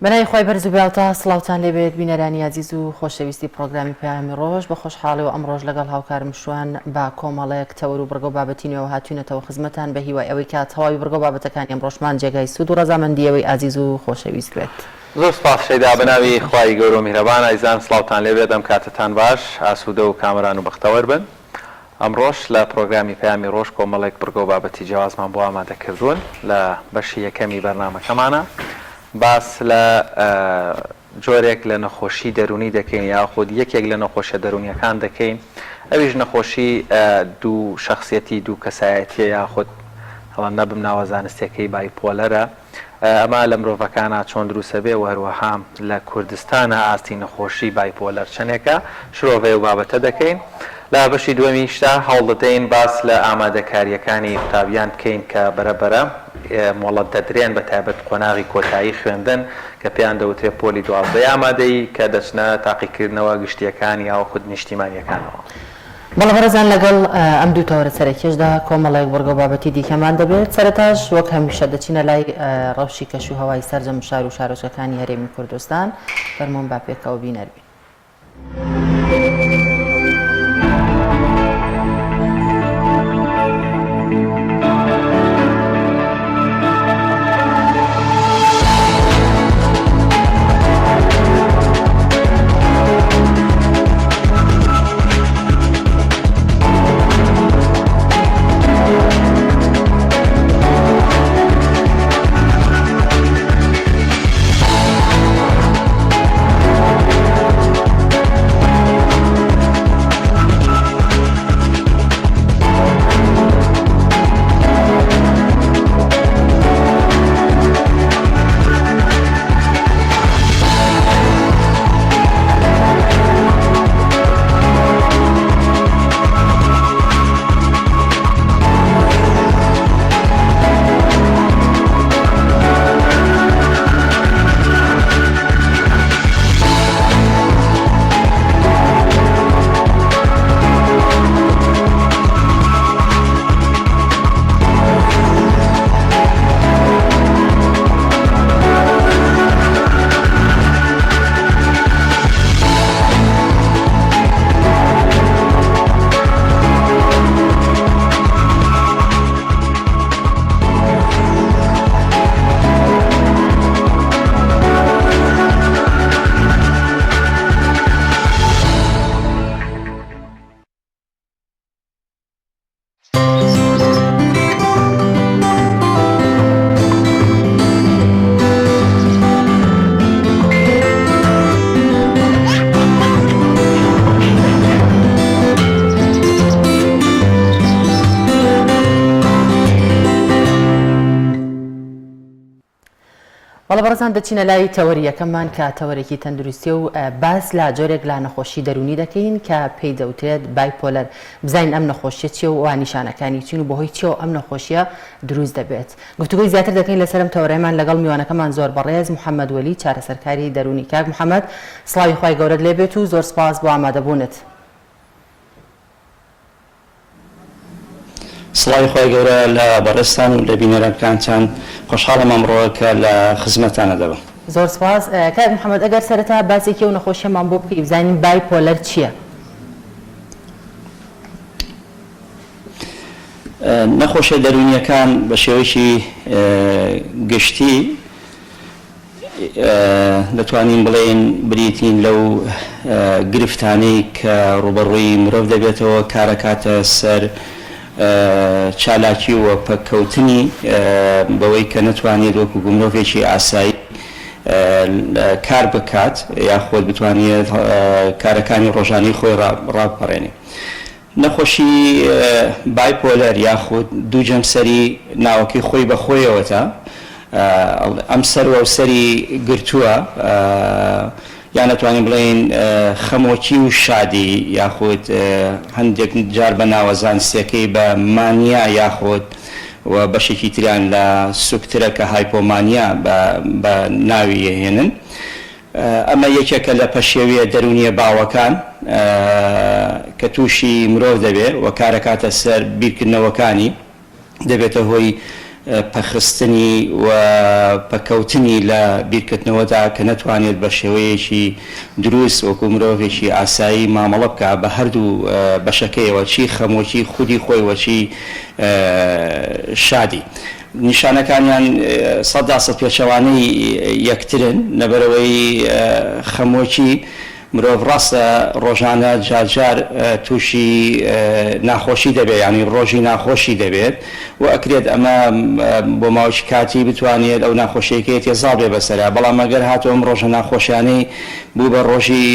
بەناوی خۆی بەرز و براوتە سڵاوتان لێبێت بینەرانی عزیز و خۆشەویستی پرۆگرامی پەیامی ڕۆژ بە خۆشحاڵی و ئەمڕۆژ لەگەڵ هاوکارم شوان با کۆمەڵەیەک تەور و بڕگە و بابەتینەوە هاتوونەتەوە خزمەتان بە هیوای ئەوەی کە تەواوی بڕگە و بابەتەکانی ئەمڕۆژمان جێگای سوود و ڕەزامەندیەوەی عزیز و خۆشەویست بێت. زۆر سپاس شەیدا بەناوی خوای گەورە و میهرەبان ئایزان سڵاوتان لێبێت ئەم کاتتان باش ئاسوودە و کامران و بەختەوەر بن. ئەمڕۆژ لە پرۆگرامی پەیامی ڕۆژ کۆمەڵێک بڕگە و بابەتی جیاوازمان بۆ ئامادەکردوون لە بەشی یەکەمی بەرنامەکەمانە باس لە جۆرێک لە نەخۆشی دەرونی دەکەین یاخود یەکێک لە نەخۆشیە دەرونیەکان دەکەین ئەویش نەخۆشی دوو شخصیەتی دوو کەسایەتیە یاخود هەڵام نەبم ناوە زانستیەکەی بایپۆلەرە ئەمە لە مرۆڤەکانە چۆن دروستە بێ و هەروەها لە کوردستانە ئاستی نەخۆشی بایپۆلەر چەندێکە شرۆڤێ و بابەتە دەکەین. لە بەشی دووەمیشتا هەوڵ دەدەین باس لە ئامادەکاریەکانی قوتابیان بکەین کە بەرەبەرە مۆڵەت دەدرێن بە تایبەت قۆناغی کۆتایی خوێندن کە پێیان دەوترێت پۆلی 12 ئامادەی کە دەچنە تاقیکردنەوە گشتیەکانی یاوە خود نیشتیمانیەکانەوە. بەڵێ بەڕێزان لەگەڵ ئەم دوو تەورە سەرەکیەشدا کۆمەڵێک بڕگە و بابەتی دیکەمان دەبێت. سەرەتاش وەک هەمیشە دەچینە لای ڕەوشی کەش و هەوای سەرجەم شار و شارۆچەکانی هەرێمی کوردستان فەرموون با پێکەوە بینەربین. بەڵێ بەڕێزان دەچینە لای تەوەریەکەمان کە تەوەرێکی تەندروستی و باس لە جۆرێک لە نەخۆشی دەرونی دەکەین کە پێی دەوترێت بایپۆلەر. بزانین ئەم نەخۆشیە چیە و نیشانەکانی چین و بەهۆی چیەوە ئەم نەخۆشیە دروست دەبێت. گفتوگۆی زیاتر دەکەین لەسەرم تەوەرەمان لەگەڵ میوانەکەمان زۆر بەڕێز محەممەد وەلی چارەسەرکاری دەرونی. کاک محەممەد سڵاوی خوای گەورەت لێبێت و زۆر سپاس بۆ ئامادەبوونت. سڵاوی خۆی گەورە لە بەڕێستان و لە بینەرەکانتان خۆشحاڵم ئەمڕۆ کە لە خزمەتانە دەبم. زۆر سپاس. کاک محەممەد ئەگەر سەرەتا باسێکی و نەخۆشیەمان بۆ بکەی بزانین بایپۆلەر چییە؟ نەخۆشیە دەرونیەکان بە شێوەیەکی گشتی دەتوانین بڵێن بریتین لەو گرفتانەی کە ڕوبەڕووی مرۆڤ دەبێتەوە کارەکاتە سەر چالاکی و پەککەوتنی بەوەی کە نەتوانێت وەکو مرۆڤێکی ئاسایی کار بکات یاخۆت بتوانێت کارەکانی ڕۆژانەی خۆی ڕاپەڕێنێ. نەخۆشی بایپۆلەر یاخود دوو جەمسەری ناوەکەی خۆی بەخۆیەوەتە ئەم سەروە و سەری گرتووە یان نەتوانین بڵێن خەمۆکی و شادی یاخود هەندێک جار بە ناوەزانستیەکەی بە مانیا یاخود و بەشێکی تریان لە سوکترە کە هایپۆمانیا بە ناوی هێنن. ئەمە یەکێکە لە پەشێویە دەرونیە باوەکان کە تووشی مرۆڤ دەبێت و کارەکاتە سەر بیرکردنەوەکانی دەبێتە هۆی پەخستنی و پەکەوتنی لە بیرکردنەوەدا کە نەتوانێت بە شێوەیەکی دروست وەکو مرۆڤێکی ئاسایی مامەڵە بکە بە هەردوو بەشەکەیەوە چی خەمۆکی خودی خۆی وەچی شادی. نیشانەکانیان 100% پێچەوانەی یەکترن لەبەرەوەی خەمۆکی مرۆڤ ڕاستە ڕۆژانە جارجار تووشی ناخۆشی دەبێت ینی ڕۆژی ناخۆشی دەبێت و ئەکرێت ئەمە بۆ ماوەی کاتی بتوانێت ئەو ناخۆشیەکەی تێزاڵ بێ بەسەرا بەڵام ئەگەر هاتەوەم ڕۆژە ناخۆشیانەی بوو بە ڕۆژی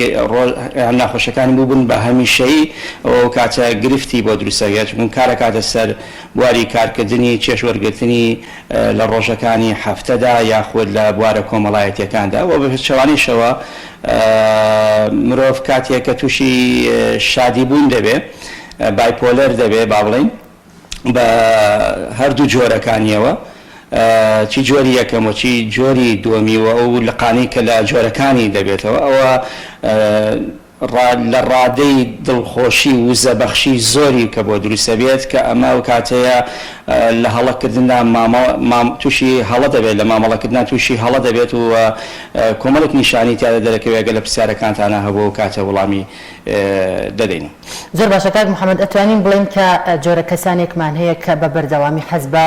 ناخۆشەکانی بووبن بە هەمیشەیی ئەو کاتە گرفتی بۆ دروستەگەێت چون کارە کاتە سەر بواری کارکردنی چێشوەرگرتنی لە ڕۆژەکانی هەفتەدا یاخود لە بوارە کۆمەڵایەتیەکاندا و بە پێچەوانیشەوە مرۆڤ کاتێک کە تووشی شادی بوون دەبێت بایپۆلەر دەبێت با بڵین بە هەردوو جۆرەکانیەوە چی جۆری یەکەمەوە چی جۆری دووەمیەوە ئەو لقانەی کە لە جۆرەکانی دەبێتەوە ئەوە لە ڕادەی دڵخۆشی و زەبەخشی زۆری کە بۆ دروستە بێت کە ئەمە و کاتەیە لە هەڵەکردندا تووشی هەڵە دەبێت لە مامەڵەکردنا تووشی هەڵە دەبێت و کۆمەڵێک نیشانی تیادا دەرەکەوێگە لە پرسیارەکانتانە هەبوو و کاتە وەڵامی دەدەین. زۆر باشە کاک محەممەد ئەتوانین بڵێن کە جۆرە کەسانێکمان هەیە کە بە بەردەوامی حەز بە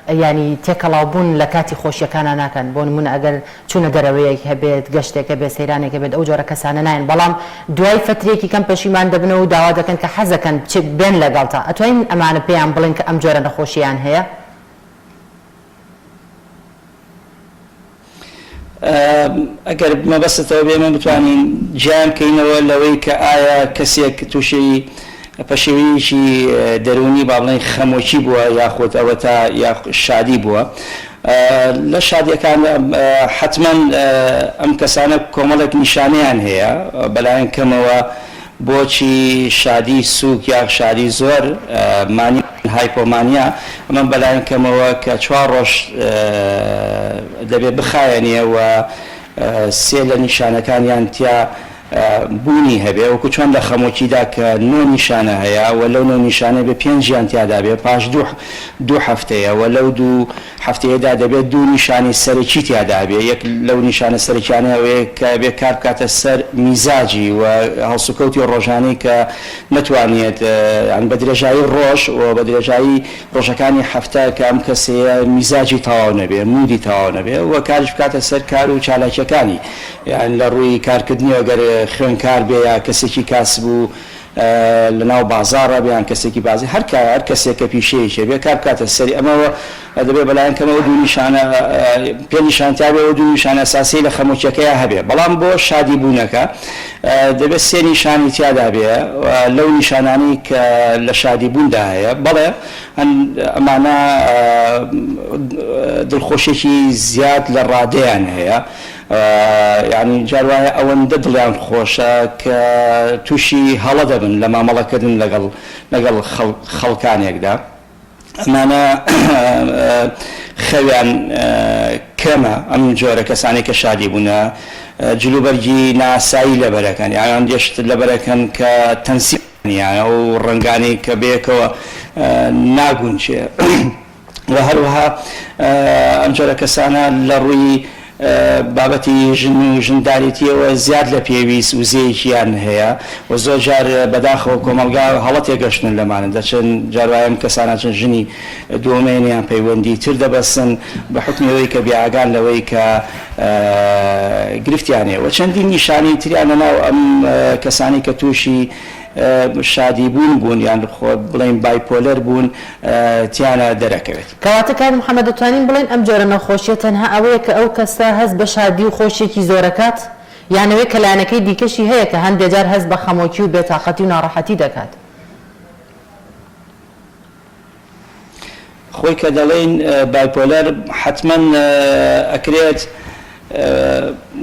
ینی تێکەڵاوبوون لە کاتی خۆشیەکانە ناکەن بۆ نمونە ئەگەر چوونە دەرەوەیەک هەبێت گەشتێکە بێت سەیرانێکە بێت ئەو جۆرە کەسانە ناین بەڵام دوای فترێکی کەم پەشیمان دەبنەوە و داوا دەکەن کە حەزەکەن بێن لەگەڵتا ئەتوانین ئەمانە پێیان بڵێن کە ئەم جۆرە نەخۆشییان هەیە؟ ئەگەر مەبەستەوە بێمە بتوانین گیان بکەینەوە لەوەی کە ئایا کەسێک تووشی پەشێوییکی دەرونی با بڵێن خەمۆکی بووە یاخۆت ئەوە تا شادی بووە لە شادیەکان حتمما ئەم کەسانە کۆمەڵێک نیشانەیان هەیە بەلایەن کەمەوە بۆچی شادی سووک یا شادی زۆر مانی هایپۆمانیا ئەمە بەلایەن کەمەوە کە 4 ڕۆژ دەبێت بخایەنیە و سێ لە نیشانەکانیان تیا بوونی هەبێ وەکو چۆن لە خەمۆکیدا کە 9 نیشانە هەیە و لەو 9 نیشانە بێ 5 ژیان تیادا بێ پاش دوو هەفتەیە و لەو دوو هەفتەیەدا دەبێت دوو نیشانی سەرەکی تیادا بێ یەک لەو نیشانە سەرەکیانەوەی کە بێ کار بکاتە سەر میزاجی و هەڵسوکەوتی ڕۆژانەی کە نەتوانێت بە درێژایی ڕۆژ و بە درێژایی ڕۆژەکانی هەفتە کە ئەم کەسەیە میزاجی تەواو نەبێ مودی تەواو نەبێ و کارش بکاتە سەر کار و چالاکیەکانی یان لە ڕووی کارکردنی ئەگەر خوێنکار بێ یا کەسێکی کاس بوو لە ناو بازاڕە بیان کەسێکی بازی هەر کەسێکە پیشەیەکێ بێ کار بکاتە سەری ئەمەوە دەبێت بەلایەن کەمەوە دوو نیشانە پێ نیشانتیا بێ و دوو نیشانە ئەساسی لە خەمۆکیەکەیە هەبێ بەڵام بۆ شادی بوونەکە دەبێت 3 نیشانی تیادا بێ لەو نیشانانی کە لە شادی بووندا هەیە بەڵێ ئەمانە دڵخۆشێکی زیاد لە ڕادەیان هەیە یعنی جاروایە ئەوەندە دڵیان خۆشە کە تووشی هەڵە دەبن لە مامەڵەکردن لەگەڵ خەڵکانێکدا ئەمانە خەویان کەمە ئەم جۆرە کەسانی کە شادی بوونە جلوبەرگی ناسایی لەبەرەکان یان گەشت لەبەرەکەن کە تەنسییانە و ڕنگانی کە بێکەوە ناگونچێ و هەروەها ئەم جۆرە کەسانە لە ڕووی بابەتی ژن و ژنداریەتیەوە زیاد لە پێویست وزەیەکیان هەیە و زۆر جار بەداخەوە کۆمەلگا هەڵەتێ گەشتن لەمانە دەچن جاروایەم کەسانە چەند ژنی دووەمێنیان پەیوەندی تر دەبەستن بە حکمیەوەی کە بیاگان لەوەی کە گرفتیانێ و چەندین نیشانی تریانە ناو ئەم کەسانی کە تووشی شادی بوون یان خۆ بڵین بایپۆلەر بوون تیانە دەرەکەوێت کەواتە کاک محەممەد دەتوانین بڵێن ئەم جۆرە نەخۆشیە تەنها ئەوەیە کە ئەو کەسە هەست بە شادی و خۆشیێکی زۆرەکات یانەوەی کەلایەنەکەی دیکەشی هەیە کە هەندێک جار هەست بە خەمۆکی و بێتاقەتی و ناڕەحەتی دەکات خۆی کە دەڵێن بایپۆلەر حتمما ئەکرێت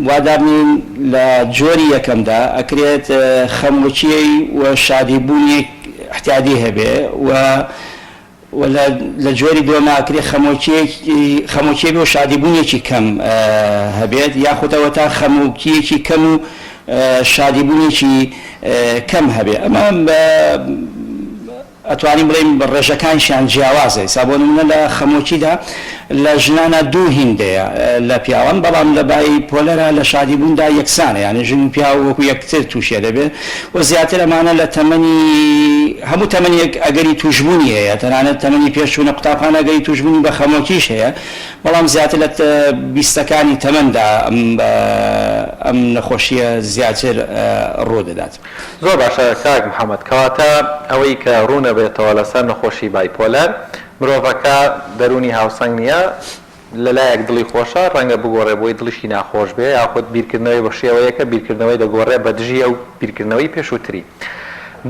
وادارنین لە جۆری یەکەمدا ئەکرێت خەمۆکی و شادیبوونی احتیادی هەبێ و لە جۆری دووەمە ئەکرێت خەمۆکی و شادیبوونیەکی کەم هەبێت یاخودەوە تا خەمۆکیەکی کەم و شادیبوونیەکی کەم هەبێ ئەمە ئەتوانین بڵێم ڕێژەکانشیان جیاوازە. سابۆ نمونە لە خەمۆکیدا لە ژنانە دوو هیندەیە لە پیاوان، بەڵام لە بای پۆلەرە لە شادیبووندا یەکسانە، یعنی ژن و پیا وەکو یەکتر تووشێ دەبێت و زیاتر ئەمانە لە تەمەنی هەموو تەمەنیەک ئەگەری توشبوونی هەیە، تەنانەت تەمەنی پێشچوونە قوتابخانە ئەگەری توشبوونی بە خەمۆکیش هەیە، بەڵام زیاتر لە بیستەکانی تەمەندا ئەم نەخۆشیە زیاتر ڕوو دەدات. زۆر باشە کاک محەممەد، کەواتە ئەوەی کە ڕوونە بێتەوە لەسەر نەخۆشی بایپۆلەر، مرۆڤەکە دەرونی هاوسەنگ نییە، لەلایەک دڵی خۆشە ڕەنگە بگۆڕێ بۆی دڵشی ناخۆش بێ، یاخود بیرکردنەوەی بە شێوەیەکە بیرکردنەوەی دەگۆڕێ بە دژی ئەو بیرکردنەوەی پێشووتری.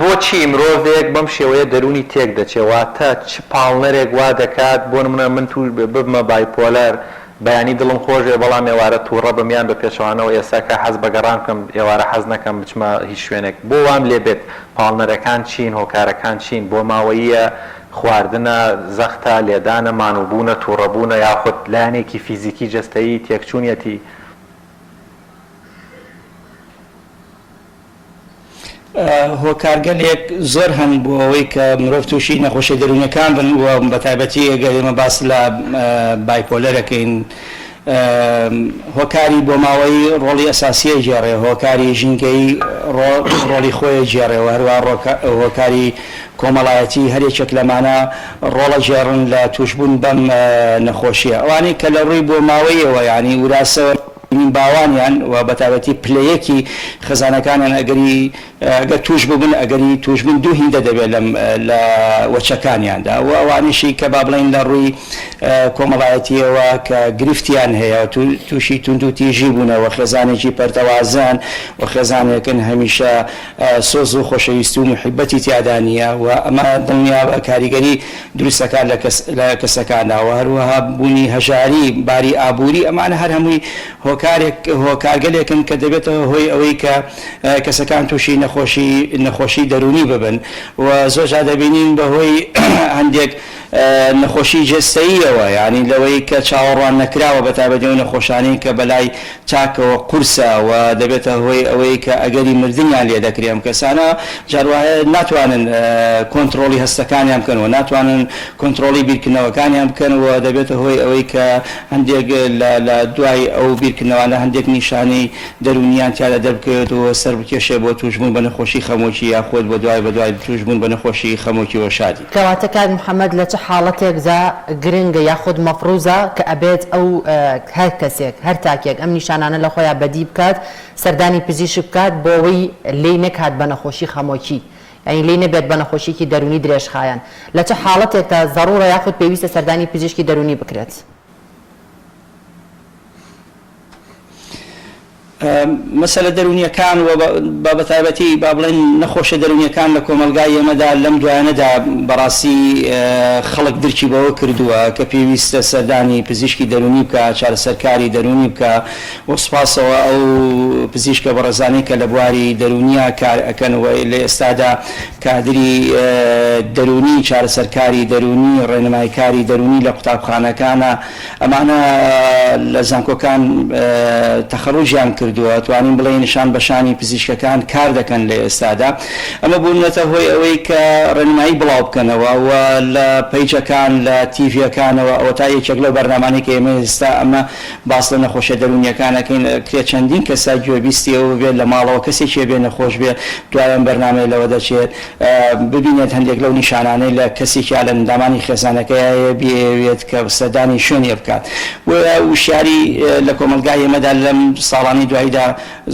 بۆچی مرۆڤێک بەم شێوەیە دەرونی تێک دەچێواتە چ پاڵنەرێک وا دەکات؟ بۆ نمونە من توش ببمە بایپۆلەر، بەیانی دڵم خۆشێ بەڵام ێوارە تووڕە بەمیان بە پێچەوانەوە ئێساکە حەز بەگەڕان بکەم، ئێوارە حەز نەکەم بچمە هیچ شوێنێک. بۆ وام لێ بێت پاڵنەرەکان چین، هۆکارەکان چین؟ بۆ ماوەیە خواردنە، زەختە، لێدانە، مانووبوونە، تووڕەبوونە، یاخود لایەنێکی فیزیکی جەستەیی تێکچوونیەتی؟ هۆکارگەلێک زۆر هەم بۆ ئەوەی کە مرۆڤ تووشی نەخۆشی دەرونیەکان بن و بە تایبەتی ئەگەر ئێمە باس لە بایپۆلەرەکەین، هۆکاری بۆ ماوەی ڕۆڵی ئەساسیە جێڕێ، هۆکاری ژینگەی ڕۆڵی خۆی جێڕێەوە، هەروە هۆکاری کۆمەڵایەتی هەرێکێک لەمانە ڕۆڵە جێڕن لە توشبوون بەم نەخۆشیە. ئەوانەی کە لە ڕووی بۆ ماوەیەوە یعنی وراثەوە باوانیان و بەتابەتی پلەیەکی خزانەکانیان ئەگەر توش ببن، ئەگەری توشبن دوو هیندە دەبێت لە وەچەکانیاندا، و ئەوانیشی کە با بڵێن لە ڕووی کۆمەڵایەتیەوە کە گرفتیان هەیە، تووشی تونند و تیژی بوونەوە، خێزانێکی پەرتەوازان و خێزانێکن هەمیشە سۆز و خۆشەویستی و محبەتی تیادا نیە، و ئەمە دڵنیا بە کاریگەری دروستەکان لە کەسەکانەوە، هەروەها بوونی هەژاری، باری ئابووری، ئەمانە هەر هەمووی هۆکارگەلێکن کە دەبێتەوە هۆی ئەوەی کە کەسەکان تووشی نەخۆشی دەرونی ببن، و زۆرجار دەبینین بەهۆی هەندێک نەخۆشی جستەییەوە، یعنی لەوەی کە چاوەڕوان نەکراوە بە تایبەتی ئەو نەخۆشانەی کە بەلای چاکەوە قورسە و دەبێتە هۆی ئەوەی کە ئەگەری مردنیان لێ دەکرێ. ئەم کەسانە جاروایە ناتوانن کۆنتترۆلی هەستەکانیان بکەن و ناتوانن کۆنتترۆلی بیرکردنەوەکانیان بکەن، و دەبێتە هۆی ئەوەی کە هەندێک لە دوای ئەو بیرکردنەوەانە هەندێک نیشانەی دەرونیان تیادا دەبکەوێت و سەر بکێشێ بۆ توشبوون بە نەخۆشی خەمۆکی، یاخۆت بە دوای توشبوون بە نەخۆشی خەمۆکی و شادی. کەواتە کاک محەممەد لە چه حاڵەتێکدا گرنگە یاخود مەفروزە کە ئەبێت ئەو هەر کەسێک هەر تاکێک ئەم نیشانانە لە خۆیان بەدی بکات، سەردانی پزیشک بکات بۆ ئەوەی لێی نەکات بە نەخۆشی خەمۆکی، ئەین لێی نەبێت بە نەخۆشیکی دەرونی درێژخایەن؟ لە چه حاڵەتێکدا زەڕوورە یاخود پێویستە سەردانی پزیشکی دەرونی بکرێت؟ مەسەلە دەرونیەکان و بەتایبەتی با بڵێن نەخۆشە دەرونیەکان لە کۆمەلگای ئێمەدا لەم دوایانەدا بەڕاستی خەڵک درکی بەوە کردووە کە پێویستە سەردانی پزیشکی دەرونی بکە، چارەسەرکاری دەرونی بکە، و سوپاسەوە ئەو پزیشکە بەڕێزانەی کە لە بواری دەرونیە کار ئەکەن و لە ئێستادا کادری دەرونی، چارەسەرکاری دەرونی، ڕێنماییکاری دەرونی لە قوتابخانەکانە، ئەمانە لە زانکۆکان تەخەڕوجیان کرد، توانین بڵێ نیشان بەشانی پزیشکەکان کار دەکەن لە ئێستادا. ئەمە بوونەتە هۆی ئەوەی کە ڕێنمایی بڵاو بکەنەوە و لە پەیجەکان، لە تیڤیەکانەوە، ئەوە تا یەکێک لەو بەرنامانەی کە ئێمە ئێستا ئەمە باس لە نەخۆشیە دەرونیەکانەکەین کە چەندین کەسە گوێبیستی ئەوە بێت لە ماڵەوە کەسێکی بێ نەخۆش بێ، دوایەن بەرنامەی لەوە دەچێت ببینێت هەندێک لەو نیشانانەی لە کەسێکی لە ئەندامانی خێزانەکەیە بێت کە سەردانی شوێنی بکات. وشیاری لە کۆمەلگای ئێمەدا لەم ساڵانی دواییدا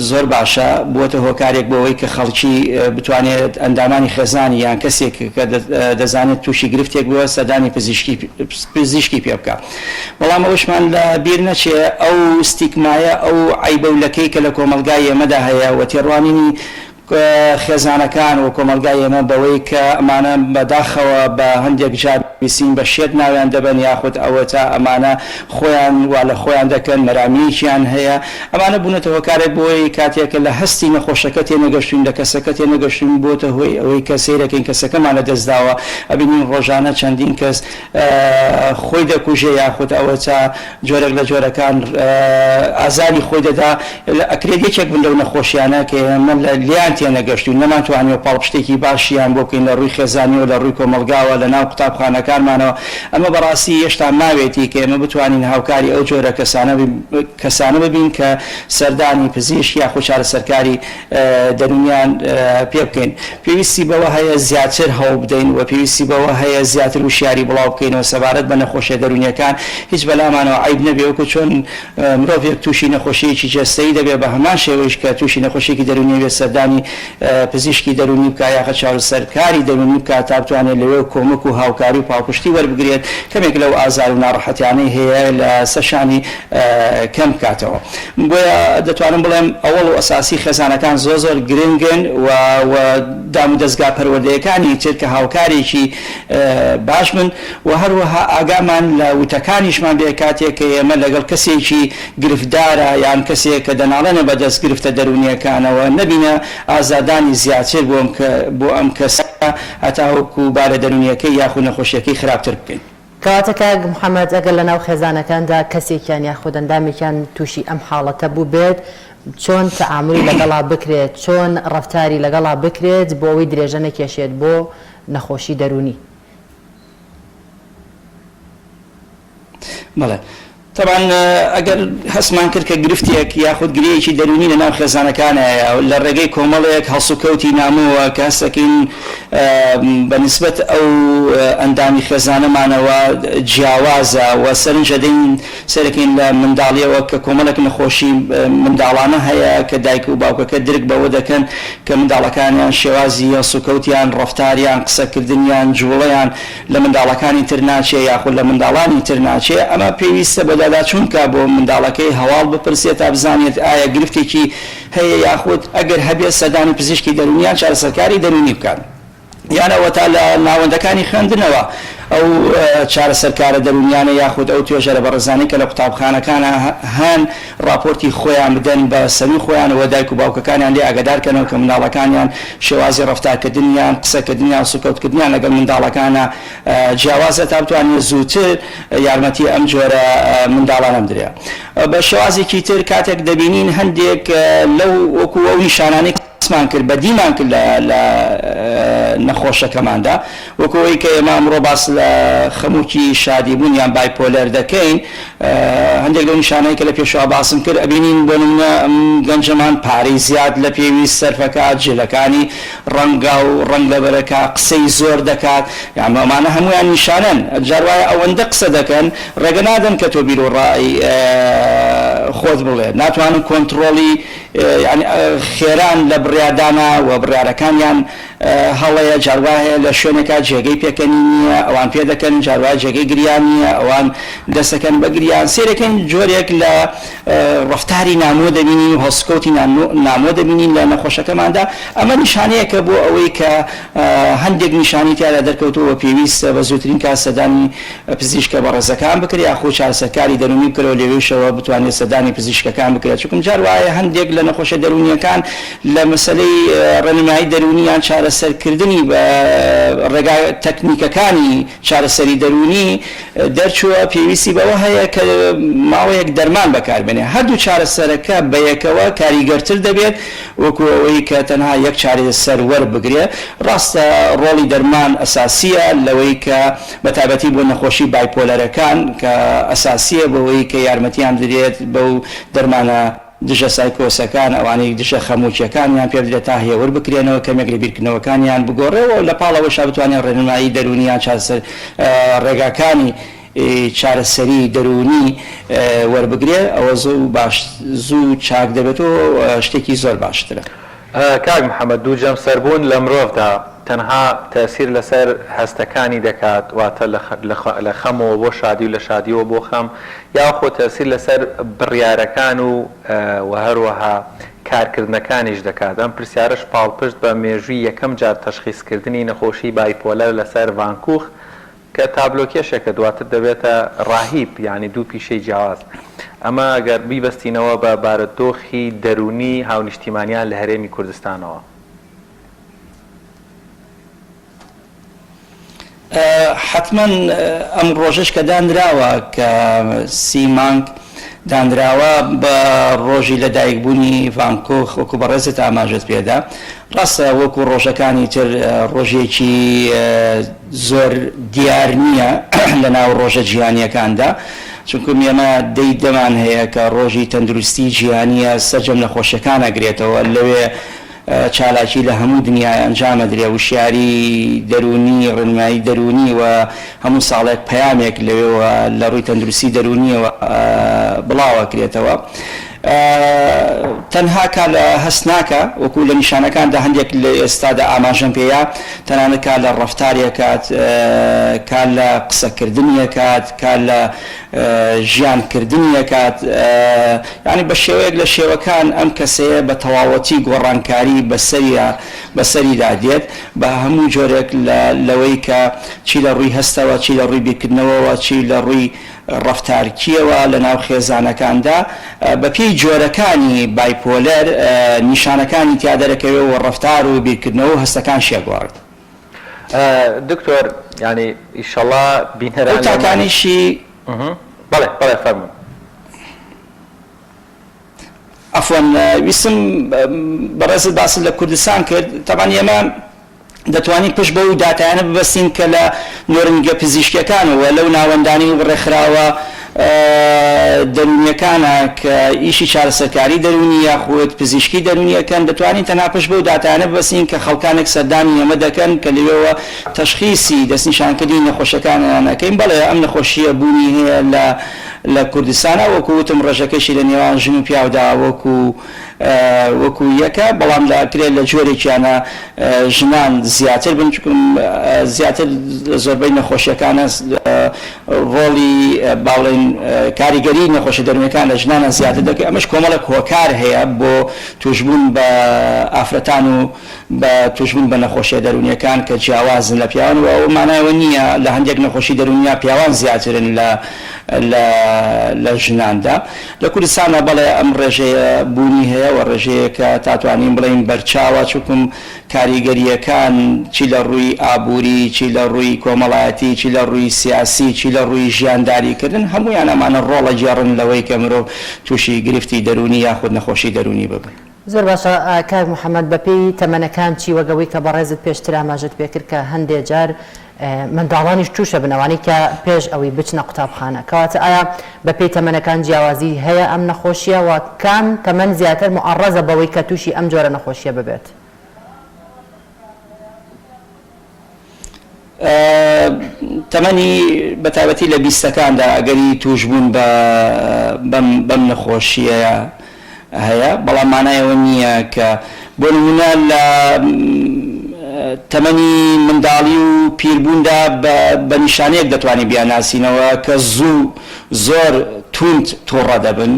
زۆر باشە، بووەتە هۆکارێک بۆ ئەوەی کە خەڵکی بتوانێت ئەندامانی خێزانی یان کەسێک کە دەزانێت تووشی گرفتێک بووە سەردانی پزیشکی پێ بکات. بەڵام ئەوشمان لە بیر نەچێ ئەو ستیگمایە، ئەو عیبەولەکەی کە لە کۆمەلگای ئێمەدا هەیە و تێڕوانینی خێزانەکان و کۆمەلگای ئێمە بەوەی کە ئەمانە بەداخەوە بە هەندێک جار بیسین بە شێت ناویان دەبن، یاخود ئەوە تا ئەمانە خۆیان وا لە خۆیان دەکەن، مەرامیەکیان هەیە، ئەمانە بوونەتە هۆکارێک بۆی کاتێکە لە هەستی نەخۆشەکە تێنەگەشتوین، لە کەسەکە تێنەگەشتوین، بۆتە هۆی ئەوەی کە سەیرەکەین کەسەکەمانە دەستداوە، ئەبینین ڕۆژانە چەندین کەس خۆی دەکوژێ، یاخود ئەوە تا جۆرێک لە جۆرەکان ئازاری خۆی دەدا. ئەکرێت یەکێک بن لەو نەخۆشیانە کە ئێمە لیان تێنەگەشت و نەماتوانێت پاڵپشتێکی باشیان بۆ بکەین لە ڕووی خێزانی و لە ڕووی کۆمەلگاوە لە ناو قوتابخانەکانمانەوە. ئەمە بەڕاستی هێشتا ماوێتی کە ئێمە بتوانین هاوکاری ئەو جۆرە کەسانە ببین کە سەردانی پزیشک یاخود چارەسەرکاری دەرونیان پێ بکەین. پێویستی بەوە هەیە زیاتر هەوڵ بدەین و پێویستی بەوە هەیە زیاتر وشیاری بڵاو بکەینەوە سەبارەت بە نەخۆشیە دەرونیەکان. هیچ بەلامانەوە عیب نەبێ وەکو چۆن مرۆڤێک تووشی نەخۆشیەکی جەستەیی دەبێت بە هەمان شێوەیەش کە تووشی نەخۆشیێکی دەرونی بێت سەردانی پزیشکی دەرونی بکە یاخە چارەسەرکاری دەرونی بکە تا بتوانێت لەوێ کۆمەک و هاوکاری و پاڵپشتی وەربگرێت کەمێک لەو ئازار و ناڕەحەتیانەی هەیە لە سەرشانی کەم بکاتەوە. بۆیە دەتوانم بڵێم ئەوڵ و ئەساسی خێزانەکان زۆر گرنگن و دام و دەستگا پەروەردەیەکانی تر کە هاوکارێکی باش من و هەروەها ئاگامان لە وتەکانیشمان بێ کاتێک کە ئێمە لەگەڵ کەسێکی گرفتدارە یان کەسێک کە دەناڵێنە بە دەست گرفتە دەرونیەکانەوە نەبینە ئازادانی زیاتر بۆ ئەم کەسە هەتاوەکو بارە دەرونیەکەی یاخود نەخۆشیەکەی خراپتر بکەین. کەواتە کاک محەممەد ئەگەر لە ناو خێزانەکاندا کەسێکیان یاخود ئەندامێکیان تووشی ئەم حاڵەتە بوو بێت چۆن تەعاملی لەگەڵا بکرێت چۆن ڕەفتاری لەگەڵا بکرێت بۆ ئەوەی درێژە نەکێشێت بۆ نەخۆشی دەرونی؟ بەڵێ طبعا ئەگەر هەستمان کرد کە گرفتێک یاخود گرەیەکی دەرونی لە ناو خێزانەکانەیە لە ڕێگەی کۆمەڵەیەک هەڵسوکەوتی نامەوە کە هەستەکەین بەنسبەت ئەو ئەندامی خێزانەمانەوە جیاوازە و سەرنجە دەین سەرەکەین لە منداڵیەوە کە کۆمەڵێک نەخۆشی منداڵانە هەیە کە دایک و باوکەکە درک بەوە دەکەن کە منداڵەکانیان شێوازی هەڵسوکەوتیان ڕەفتاریان قسەکردنیان جوڵەیان لە منداڵەکانی تر ناچێ یاخود لە منداڵانی تر ناچێ. ئەمە پێویستە بە چونکە بۆ منداڵەکەی هەواڵ بپرسێت تا بزانێت ئایا گرفتێکی هەیە یاخود ئەگەر هەبێت سەردانی پزیشکی دەرونیان چارەسەرکاری دەرونی بکەن یانەوە تا لە ناوەندەکانی خوێندنەوە ئەو چارەسەرکارە دەرونیانە یاخود ئەو توێژە لە بەڕێزانەی کە لە قوتابخانەکانە هەن راپۆرتی خۆیان بدەن بە سەمی خۆیانەوە دایک و باوکەکانیان لێ ئاگادارکەنەوە کە منداڵەکانیان شێوازی ڕەفتارکردنیان قسەکردنیان سوکەوتکردنیان لەگەڵ منداڵەکانە جیاوازە تا بتوانێت زووتر یارمەتی ئەم جۆرە منداڵانە بدرێت. بە شێوازێکی تر کاتێک دەبینین هەندێک لەو وەکو ئەو نیشانانەی مان کرد بە دیمان کرد لە نەخۆشەکەماندا وەکەوەی کە ئێمە ئەمڕۆ باس لە خەمووکی شادیبوون یان بایپۆلەر دەکەین هەندێک لەو نیشانەی کە لە پێشەوە باسم کرد ئەبینین بۆ نمونە گەنجەمان پارەی زیاد لە پێویست سەرفەکات جلەکانی ڕەنگە و ڕەنگ لەبەرەکە قسەی زۆر دەکات ئەمانە هەمویان نیشانەن جاروایە ئەوەندە قسە دەکەن ڕێگە نادەن کە تۆ بیر و ڕای خۆت بڵێ ناتوانن کۆنتڕۆڵی خێران لە بڕیادانە و بڕیارەکانیان هەڵەیە جاروایە لە شوێنێکە جێگەی پێکەنی نییە ئەوان پێ دەکەن جاروای جێگەی گریان نییە ئەوان دەستەکەن بە گریان سێرەکەن جۆرێک لە ڕەفتاری نامۆ دەبینین و هەڵسکەوتی نامۆ دەبینین لە نەخۆشەکەماندا. ئەمە نیشانەیەکە بۆ ئەوەی کە هەندێک نیشانی تیادا دەرکەوتەوە پێویستە بە زووترین کات سەردانی پزیشکە بەڕێزەکان بکرێت یاخود چارەسەرکاری دەرونی بکرێت و لەوێشەوە بتوانێت سەردانی پزیشکەکان بکرێت چونکە جاروایە هەندێک لە نەخۆشە دەرونیەکان لە مەسەلەی ڕێنمایی دەرونیان چارەسەرکردنی بە ڕێگا تەکنیکەکانی چارەسەری دەرونی دەرچووە پێویستی بەوە هەیە کە ماوەیەک دەرمان بەکاربێنێ هەردوو چارەسەرەکە بە یەکەوە کاریگەرتر دەبێت وەکو ئەوەی کە تەنها یەک چارەسەر وەربگرێت. ڕاستە ڕۆڵی دەرمان ئەساسیە لەوەی کە بەتایبەتی بۆ نەخۆشی بایپۆلەرەکان کە ئەساسیە بەوەی کە یارمەتیان بدرێت بەو دەرمانە دژە سایکۆسەکان ئەوانەی دژە خەموچیەکانیان پێ بدرێت تا هێور بکرێنەوە کەمێک لە بیرکردنەوەکانیان بگۆڕێەوە لە پاڵەوەشا بتوانێت ڕێنمایی دەرونیان ڕێگاکانی چارەسەری دەرونی وەربگرێ ئەوە زوو چاک دەبێتەوە شتێکی زۆر باشترە. کاک محەممەد دوو جەم سەربوون لە مرۆڤدا تەنها تەسیر لەسەر هەستەکانی دەکات واتە لە خەمەوە بۆ شادی و لە شادیەوە بۆ خەم یاخۆ تەسیر لەسەر بڕیارەکان و هەروەها کارکردنەکانیش دەکات. ئەم پرسیارش پاڵپشت بە مێژووی یەکەم جار تەشخیصکردنی نەخۆشی بایپۆلەر لەسەر ڤانکوخ کە تابلۆکێشێکە دواتر دەبێتە ڕاهیب یعنی دوو پیشەی جیاواز. ئەمە ئەگەر بیبەستینەوە بە بارەدۆخی دەرونی هاونیشتیمانیان لە هەرێمی کوردستانەوە حتما ئەم ڕۆژش کە دانراوە کە 30 مانگ دانراوە بە ڕۆژی لەدایکبوونی ڤانکۆخ وەکو بەڕێزت ئاماژت پێدا ڕاستە وەکو ڕۆژەکانی تر ڕۆژێکی زۆر دیار نییە لە ناو ڕۆژە جیهانیەکاندا چونکە ئێمە دەی دەمان هەیە کە ڕۆژی تەندروستی جیهانیە سەرجەم نەخۆشیەکان ئەگرێتەوە لەوێ چالاکی لە هەموو دنیای ئەنجامە درێ وشیاری دەرونی ڕێنمایی دەرونی و هەموو ساڵێک پەیامێک لەوێەوە لە ڕووی تەندروستی دەرونیەوە بڵاوەکرێتەوە تەنها کا لە هەست ناکە وەکو لە نیشانەکاندا هەندێک لە ئێستادا ئاماژەم پێەیە تەنانەت کا لە ڕەفتارێکات کا لە قسەکردنیەکات کا لە ژیانکردنیەکات یعنی بە شێوەیەک لە شێوەکان ئەم کەسەیە بە تەواوەتی گۆڕانکاری بەسەریدا دێت بە هەموو جۆرێک لەوەی کە چی لە ڕووی هەستەوە چی لە ڕووی بیرکردنەوەەوە چی لە ڕووی ڕەفتارکیەوە لە ناو خێزانەکاندا بە پێی جۆرەکانی بایپۆلەر نیشانەکانی تیا دەرەکەوێت و ڕەفتار و بیرکردنەوە و هەستەکان شێگوارد. دکتۆر ینی ئیشەڵا بینەران تاکانیشی بەڵێ فەرموون. ئەفۆن ویسم بەڕێزت باسی لە کوردستان کرد تەمان ئێمە دەتوانین پشت بەو داتایانە ببەستین کە لە نۆرنگە پزیشکەکانەوە لەو ناوەندانی ڕێکخراوە دەرونیەکانە کە ئیشی چارەسەرکاری دەرونی یاخود پزیشکی دەرونیەکەن دەتوانین تەنها پشت بەو داتایانە ببەستین کە خەڵکانێک سەردانی ئێمە دەکەن کە لەوێەوە تەشخیصی دەستنیشانکردنی نەخۆشەکانەکەین بەڵێ ئەم نەخۆشیە بوونی هەیە لە کوردستانە وەکو وتم ڕێژەکەشی لە نێوان ژن و پیاودا وەکو یەکە بەڵام لەکرێت لە جۆرێکیانە ژنان زیاتر بن زیاتر زۆربەی نەخۆشیەکانە ڕۆڵی باڵێن کاریگەری نەخۆشە دەرونیەکان لە ژنانە زیاتر دەکەی ئەمەش کۆمەڵک هۆکار هەیە بۆ توشبوون بە ئافرەتان و بە توشبوون بە نەخۆشیە دەرونیەکان کە جیاوازن لە پیاوان و ئەو مانایەوە نییە لە هەندێک نەخۆشی دەرونیا پیاوان زیاترن لە ژناندا لە کوردستانە بەڵێ ئەم ڕێژەیە بوونی هەیە و ڕێژەیە کە تاتوانین بڵین بەرچاوە چووکم کاریگەریەکان چی لە ڕووی ئابووری چی لە ڕووی کۆمەڵایەتی چی لە ڕووی سیاسی چی لە ڕووی ژیانداریکردن هەمویان ئەمانە ڕۆڵە جێڕن لەوەی کە مرۆڤ تووشی گرفتی دەرونی یاخود نەخۆشی دەرونی ببن. زۆر باشە کاک محەممەد بەپێی تەمەنەکان چی وەگەوەی کە بەڕێزت پێشتر ئاماژت پێکرد کە هەندێک جار منداڵانیش تووشە بنەوانی کە پێش ئەوەی بچنە قوتابخانە کەواتە ئایا بەپێی تەمەنەکان جیاوازی هەیە ئەم نەخۆشیە و کام تەمەن زیاتر معڕەزە بەوەی کە تووشی ئەم جۆرە نەخۆشیە ببێت؟ تەمەنی بەتایبەتی لە بیستەکاندا ئەگەری توشبوون بەم نەخۆشیە هەیە بەڵام مانایەوە نییە کە بۆ نمونە لە تەمەنی منداڵی و پیربووندا بە نیشانەیەک دەتوانین بیاناسینەوە کە زۆر توند تووڕە دەبن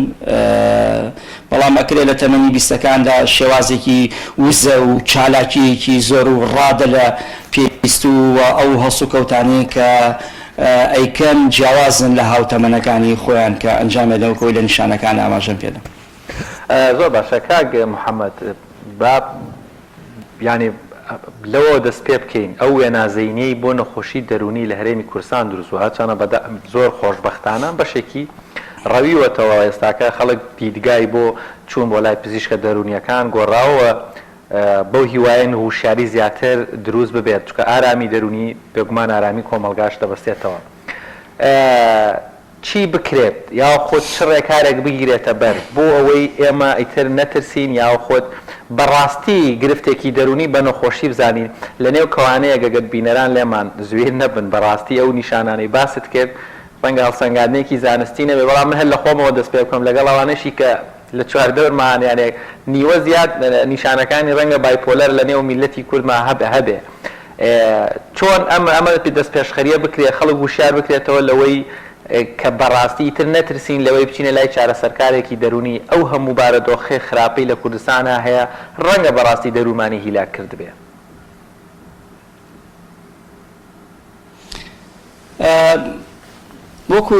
بەڵام ئەکرێت لە تەمەنی بیستەکاندا شێوازێکی وزە و چالاکیەکی زۆر و ڕادە لە پێویست و ئەو هەڵسو کەوتانەی کە ئەیکەن جیاوازن لە هاوتەمەنەکانی خۆیان کە ئەنجامێدەوە کۆی لە نیشانەکان ئاماژەم پێدەم. زۆر باشە کاک محەممەد ینی لەوە دەست پێ بکەین ئەو وێنازەینەی بۆ نەخۆشی دەرونی لە هەرێمی کوردستان دروست و هەچانە زۆر خۆشبەختانە بەشێکی ڕەویوەتەوە ئێستاکە خەڵک دیدگای بۆ چوون بۆ لای پزیشکە دەرونیەکان گۆڕاوە بەو هیوایەن هوشیاری زیاتر دروست ببێت چکە ئارامی دەرونی بێگومان ئارامی کۆمەلگاش دەبەستێتەوە. چی بکرێت یا خۆت چ ڕێکارێک بگیرێتە بەر بۆ ئەوەی ئێمە ئیتر نەترسین یا خۆت بەڕاستی گرفتێکی دەرونی بە نەخۆشی بزانین لە نێو کەوانەیە گەگەت بینەران لێمان زوێر نەبن بەڕاستی ئەو نیشانانەی باست کرد ڕەنگە هەڵسەنگاندنێکی زانستی نەبێ بەڵام من هەر لە خۆمەوە دەست پێ بکەم لەگەڵ ئەوانەشی کە لە چواردەورمان یانێ نیوە زیاد نیشانەکانی ڕەنگە بایپۆلەر لە نێو میلەتی کوردما هەبێ چۆن ئەمە دەست پێشخەریە بکرێت خەڵک وشیار بکرێتەوە لەوەی کە بەڕاستی تر نەترسین لەوەی بچینە لای چارەسەرکارێکی دەرونی ئەو هەموو بارەدۆخی خراپەی لە کوردستانە هەیە ڕەنگە بەڕاستی دەرومانی هیلاک کرد بێ. وەکو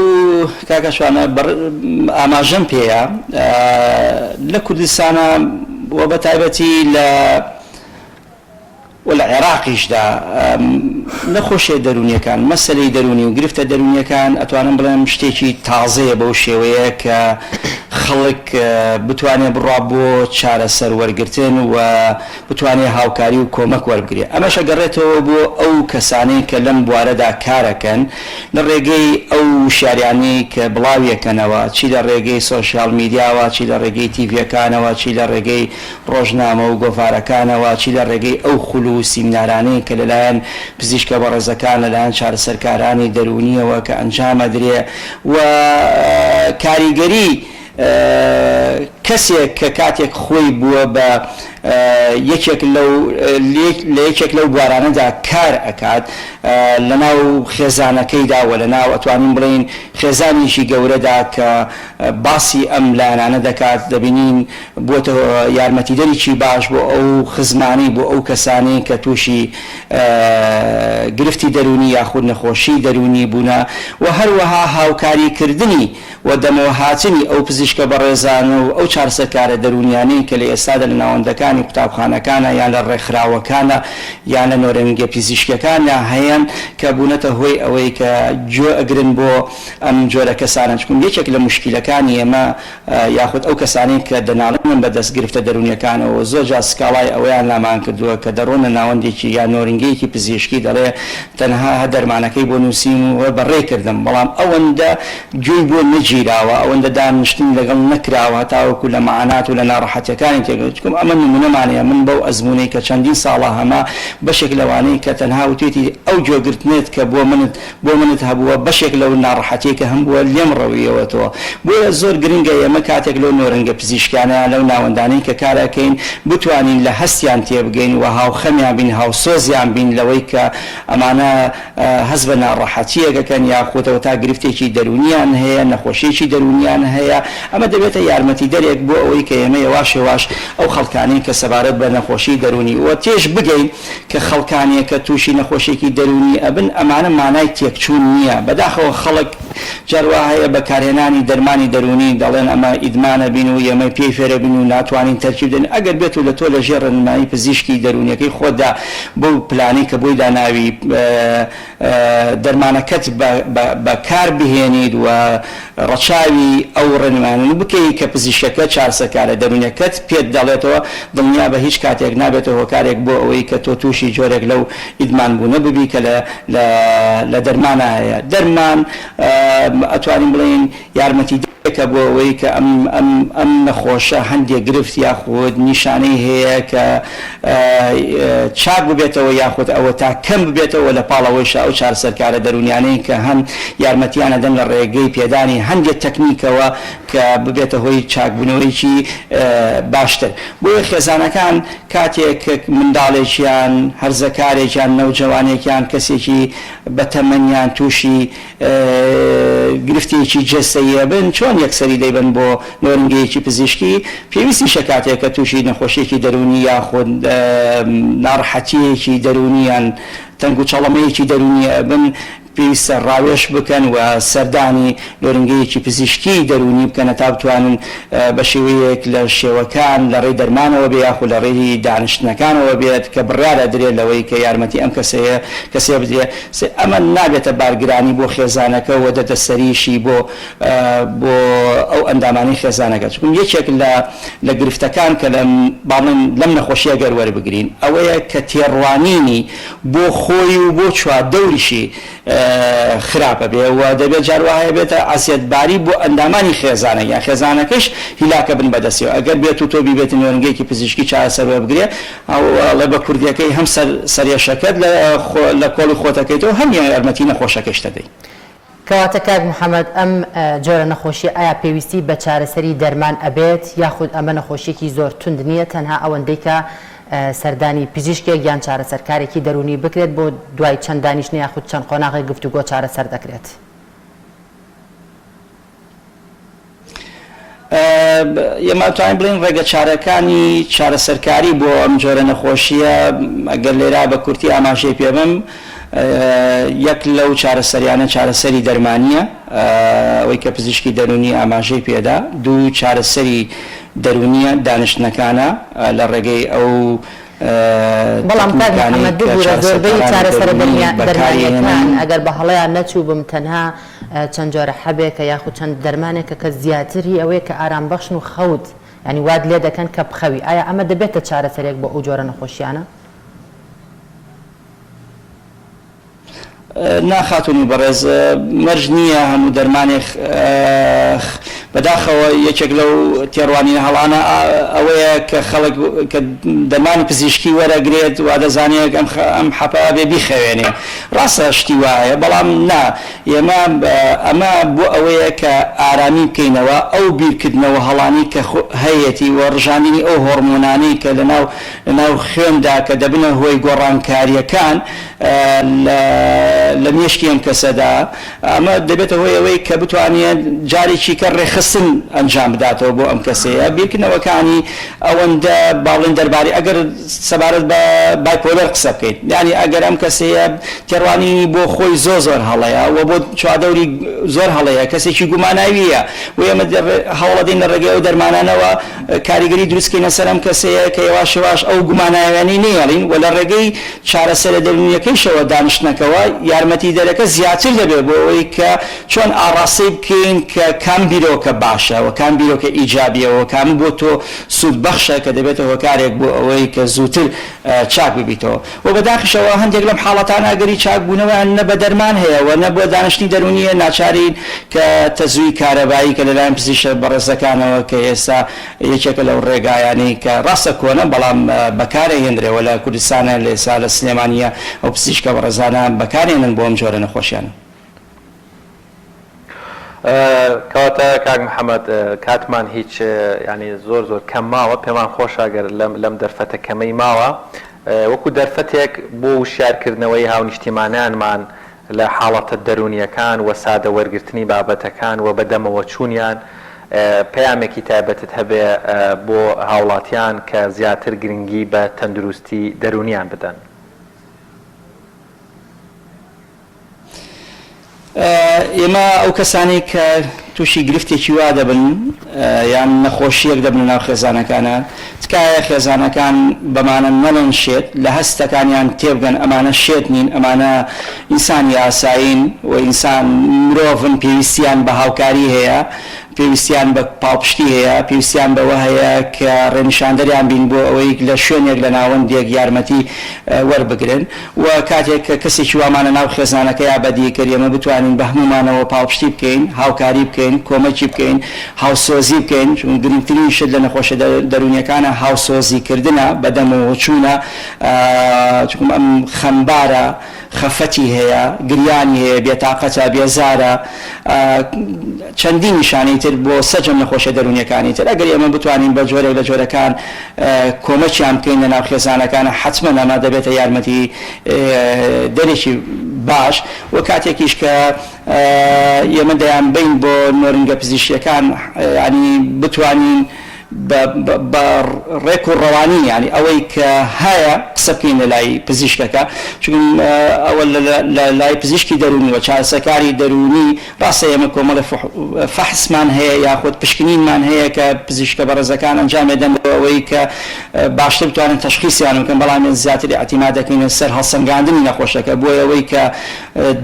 کاکەشوانە ئاماژەم پێەیە لە کوردستانە وە بە تایبەتی و لە عێراقیشدا نەخۆشیە دەرونیەکان مەسەلەی دەرونی و گرفتە دەرونیەکان ئەتوانم بڵێم شتێکی تازەیە بەو شێوەیە کە خەڵک بتوانێت بڕوا بۆ چارەسەر وەرگرتن و بتوانێت هاوکاری و کۆمەک وەربگرێت ئەمەشە گەڕێتەوە بۆ ئەو کەسانەی کە لەم بوارەدا کارەکەن لە ڕێگەی ئەو شاریانی کە بڵاویەکەنەوە چی لە ڕێگەی سۆشیال میدیاوە چی لە ڕێگەی تیڤەکانەوە چی لە ڕێگەی ڕۆژنامە و گۆڤارەکانەوە چی لە ڕێگەی ئەو خولو و سیمنارانەی کە لەلایەن پزیشکە بەڕێزەکان لەلایەن چارەسەرکارانی دەرونیەوە کە ئەنجامەدرێ و کاریگەری کەسێک کە کاتێک خۆی بووە بە یەکێک لەو بوارانەدا کار ئەکات لە ناو خێزانەکەیدا و لە ناو ئەتوانین بڵین خێزانیشی گەورەدا کە باسی ئەم لایەنانە دەکات دەبینین بۆتە یارمەتیدەریی باش بۆ ئەو خزمانی بۆ ئەو کەسانی کە تووشی گرفتی دەرونی یاخود نەخۆشی دەرونی بوونە و هەروەها هاوکاریکردنی و دەمەوە هاتنی ئەو پزیشکە بەڕێزان و ئەو چارەسەرکارە دەرونیانەی کە لە ئێستادا لە ناوەندەکانی قوتابخانەکانە یان لە ڕێکخراوەکانە یان لە نۆرەنگە پیزیشکەکانە هەیەن کە بوونەتە هۆی ئەوەی کە گوێ ئەگرن بۆ ئەم جۆرە کەسانە چکن یەکێک لە مشکلەکانی ئێمە یاخود ئەو کەسانی کە دەناڵن بە دەست گرفتە دەرونیەکانەوە زۆر جا سکاڵای ئەویان لامان کردووە کە دەڕۆنە ناوەندێکی یا نۆرنگەیەکی پزیشکی دەڵێ تەنها دەرمانەکەی بۆ نووسین و بەڕێ کردم بەڵام ئەوەندە گوێی بۆ نەگیراوە ئەوەندە دانیشتنی لەگەڵ نەکراوە تاوەکو لە مەعانات و لە ناڕەحەتیەکانی تێگەڵ چکم ئەمە نمونەمانەیە من بەو ئەزمونەی کە چەندین ساڵە هەما بەشێک لەوانەی کە تەنها وتێتی ئەو گوێگرتنێت کە بۆ منت هەبووە بەشێک لەو ناڕەحەتیە کە هەم بووە لێم ڕەویەوەتەوە بۆیە زۆر گرنگە ئێمە کاتێک لەو نۆرەنگە پزیشکانە لەو ناوەندانەی کە کارەکەین بتوانین لە هەستیان تێبگەین و هاوخەمیان بین هاوسۆزیان بین لەوەی کە ئەمانە هەست بە ناڕەحەتیەکەکەن یاخۆتەوە تا گرفتێکی دەرونیان هەیە نەخۆشیێکی دەرونیان هەیە ئەمە دەبێتە یارمەتی دەرێک بۆ ئەوەی کە ئێمە یەواش یەواش ئەو خەڵکانی کە سەبارەت بە نەخۆشی دەرونی و تێش بگەین کە خەڵکانیە کە تووشی نەخۆشیێکی دەرونی ئەبن ئەمانە مانای تێکچوون نییە بەداخەوە خەڵک جاروا هەیە بەکارهێنانی دەرمانی دەرونی دەڵێن ئەمە ئیدمانە بین و ئێمە پێی فێرە بین و ناتوانین تەرکیب بدەین ئەگەر بێت و لە تۆ لە ژێر ڕێنمایی پزیشکی دەرونیەکەی خۆدا بۆ پلانی کە بۆی داناوی دەرمانەکەت بە کار بهێنیت و ڕەچاوی ئەو ڕێنمانە بکەی کە پزیشکەکە چارەسەرکارە دەرونیەکەت پێت دەڵێتەوە دڵنیا بە هیچ کاتێک نابێتەوە کارێک بۆ ئەوەی کە تۆ تووشی جۆرێک لەو ئیدمان بوونە ببی کە لە دەرمانە هەیە دەرمان ئەتوانین بڵێن یارمەتی دەکە بۆ ئەوەی کە ئەم نەخۆشە هەندێک گرفت یاخود نیشانەی هەیە کە چاک ببێتەوە یاخود ئەوە تا کەم ببێتەوە لە پاڵەوەیشە ئەو چارەسەرکارە دەرونیانەی کە هەم یارمەتیانە دەن لە ڕێگەی پێدانی هەندێک تەکنیکەوە کە ببێتە هۆی چاکبوونەوەیکی باشتر بۆیە خێزانەکان کاتێک منداڵێکیان هەرزەکارێکیان نەوجەوانێکیان کەسێکی بەتەمەنیان تووشی گرفتێکی جەستەیە بن چۆن یەکسەری دەیبن بۆ نۆرنگەیەکی پزیشکی پێویستی شەکاتێک کە تووشی نەخۆشیێکی دەرونی یاخود ناڕەحەتیەکی دەرونیان تەنگ و چەڵەمەیەکی دەرونیە بن پێویستە ڕاوێش بکەن و سەردانی نۆرنگەیەکی پزیشکی دەرونی بکەنە تا بتوانن بە شێوەیەک لە شێوەکان لە ڕێی دەرمانەوە بێ یاخود لە ڕێی دانیشتنەکانەوە بێت کە بڕیارە درێت لەوەی کە یارمەتی ئەم کەسەیە بدرێ ئەمە نابێتە بارگرانی بۆ خێزانەکە و دەتە سەریشی بۆ ئەو ئەندامانی خێزانەکە چون یەکێک لە گرفتەکان کە باڵێن لەم نەخۆشیە گەر وەربگرین ئەوەیە کە تێڕوانینی بۆ خۆی و بۆ چواردەوریشی خراپە بێ و دەبێت جاروایە بێتە ئاسیەتباری بۆ ئەندامانی خێزانە یان خێزانەکەش هیلاکە بن بەدەستیەوە ئەگەر بێت و تۆ بیبێت نۆرنگەیەکی پزیشکی چارەسەر بگرێ ئەڵێ بە کوردیەکەی هەم سەرێشەکەت لە کۆڵی خۆتەکەیتەوە هەم یارمەتی نەخۆشەکەش دەدەین کەواتە کاک محەممەد ئەم جۆرە نەخۆشی ئایا پێویستی بە چارەسەری دەرمان ئەبێت یاخود ئەمە نەخۆشیێکی زۆر تند نییە تەنها ئەوەندەی کە سەردانی پزیشکێک یان چارەسەرکارێکی دەرونی بکرێت بۆ دوای چەند دانیشتنی یاخود چەند قۆناغی گفتوگۆ چارەسەر دەکرێت ئێمە توانین بڵین ڕێگە چارەکانی چارەسەرکاری بۆ ئەم جۆرە نەخۆشیە ئەگەر لێرا بە کورتی ئاماژەی پێبم یەک لەو چارەسەریانە چارەسەری دەرمانیە ئەوەی کە پزیشکی دەرونی ئاماژەی پێدا دوو چارەسەری دەرونیە دانیشتنەکانە لە ڕێگەی ئەو بەڵام کاک محەممەد ببوورە زۆربەی چارەسەر دەرمانیەکان ئەگەر بە هەڵەیان نەچوو بم تەنها چەند جۆرە حەبێکە یاخود چەند دەرمانێکە کە زیاتری ئەوەیە کە ئارام بەخشن و خەوت ینی واد لێ دەکەن کە بخەوی ئایا ئەمە دەبێتە چارەسەرێک بۆ ئەو جۆرە نەخۆشیانە؟ ناخاتونی بەڕێز مەرج نییە هەموو دەرمانێک بەداخەوە یەکێک لەو تێڕوانینە هەڵانە ئەوەیە کە خەڵک کە دەرمانی پزیشکی وەرەگرێت وا دەزانێت ئەم حەپا بێ بیخەوێنێ ڕاستە شتی وایە بەڵام نا ئەمە بۆ ئەوەیە کە ئارامی بکەینەوە ئەو بیرکردنەوە هەڵانی کە هەیەی وە ڕژاندنی ئەو هۆرمۆنانەی کە لەناو خوێندا کە دەبنە هۆی گۆڕانکاریەکان لە مێشکی ئەم کەسەدا ئەمە دەبێتە هۆی ئەوەی کە بتوانێت جارێکی کە ڕێخستن ئەنجام بداتەوە بۆ ئەم کەسەیە بیرکردنەوەکانی ئەوەندە باڵێن دەرباری ئەگەر سەبارەت بە بایپۆلەر قسە بکەیت یعنی ئەگەر ئەم کەسەیە تێڕوانی بۆ خۆی زۆر هەڵەیە و بۆ چوادەوری زۆر هەڵەیە کەسێکی گوماناویە و ئێمە هەوڵەدەین لە ڕێگەی ئەو دەرمانانەوە کاریگەری دروستکەینە سەر ئەم کەسەیە کە یواش ئەو گوماناویانی نێڵین و لە ڕێگەی چارەسەرە دەرونیەکەیشەوە دانیشتنەکەەوە یارمەتی دەرەکە زیاتر دەبێت بۆ ئەوەی کە چۆن ئاڕاستی بکەین کە کام بیرۆکە باشە و کام بیرۆکە ئیجابیەوە کام بۆ تۆ سوود بەخشە کە دەبێتە هۆکارێک بۆ ئەوەی کە زووتر چاک ببیتەوە و بەداخشەوە هەندێک لەم حاڵەتانە ئەگەری چاک بوونەوە نە بە دەرمان هەیە و نە بۆ دانیشتنی دەرونیە ناچارین کە تەزووی کارەبایی کە لەلایەن پزیشە بەڕێزەکانەوە کە ئێستا یەکێکە لەو ڕێگایانی کە ڕاستە کۆنە بەڵام بەکارهێنرێەوە لە کوردستانە لە ئێستا لە سلێمانیە ئەو پزیشکە بەڕێزانە بەکارهێنن بۆ ئەم جۆرە نەخۆشیانە. کەواتە کاک محەممەد کاتمان هیچ ینی زۆر کەم ماوە پێمان خۆش ئەگەر لەم دەرفەتە کەمەی ماوە وەکو دەرفەتێک بۆ وشارکردنەوەی هاونیشتیمانیانمان لە حاڵەتە دەرونیەکان و سادە وەرگرتنی بابەتەکان و بەدەمەوە چوونیان پەیامێکی تایبەتت هەبێ بۆ هاوڵاتیان کە زیاتر گرنگی بە تەندروستی دەرونیان بدەن. ئێمە ئەو کەسانی کە تووشی گرفتێکی وا دەبن یان نەخۆشیەک دەبن ناو خێزانەکانە تکایە خێزانەکان بەمانە نەڵێن شێت لە هەستەکانیان تێبگەن ئەمانە شێت نین ئەمانە ئینسانی ئاسایین و ئینسان مرۆڤن پێویستیان بە هاوکاری هەیە پێویستیان بە پاڵپشتی هەیە پێویستیان بەوە هەیە کە ڕێنیشاندەریان بین بۆ ئەوەی لە شوێنێک لە ناوەندێک یارمەتی وەربگرن و کاتێک کە کەسێکی وامانە ناو خێزانەکە یا بەدیکەری ئێمە بتوانین بە هەمومانەوە پاڵپشتی بکەین هاوکاری بکەین کۆمەکی بکەین هاوسۆزی بکەین چون گرنگترین شت لە نەخۆشە دەرونیەکانە هاوسۆزیکردنە بەدەمەوە چوونە چونکە ئەم خەمبارە خەفەتی هەیە گریانی هەیە بێتاقەتە بێزارە چەندین نیشانەی تر بۆ سەجم نەخۆشە دەرونیەکانی تر ئەگەر ئێمە بتوانین بە جۆرێک لە جۆرەکان کۆمەکیان بکەین لە ناو خێزانەکانە حتممە ئەمە دەبێتە یارمەتی دەرێکی باش و کاتێکیش کە ئێمە دەیان بین بۆ نۆرنگە پزیشکیەکان ینی بتوانین بە ڕێک و ڕەوانی ینی ئەوەی کە هەیە قسە بکەین لە لای پزیشکەکە چون ئەوە لە لای پزیشکی دەرونی و چارەسەرکاری دەرونی ڕاستە ئێمە کۆمەڵە فەحسمان هەیە یاخود پشکنینمان هەیە کە پزیشکە بەڕێزەکان ئەنجام دەدەن بۆ ئەوەی کە باشتر بتوانن تەشخیصیان بکەن بەڵام زیاتر ئەعتیماد دەکەین سەر هەڵسەنگاندنی نەخۆشەکە بۆیە ئەوەی کە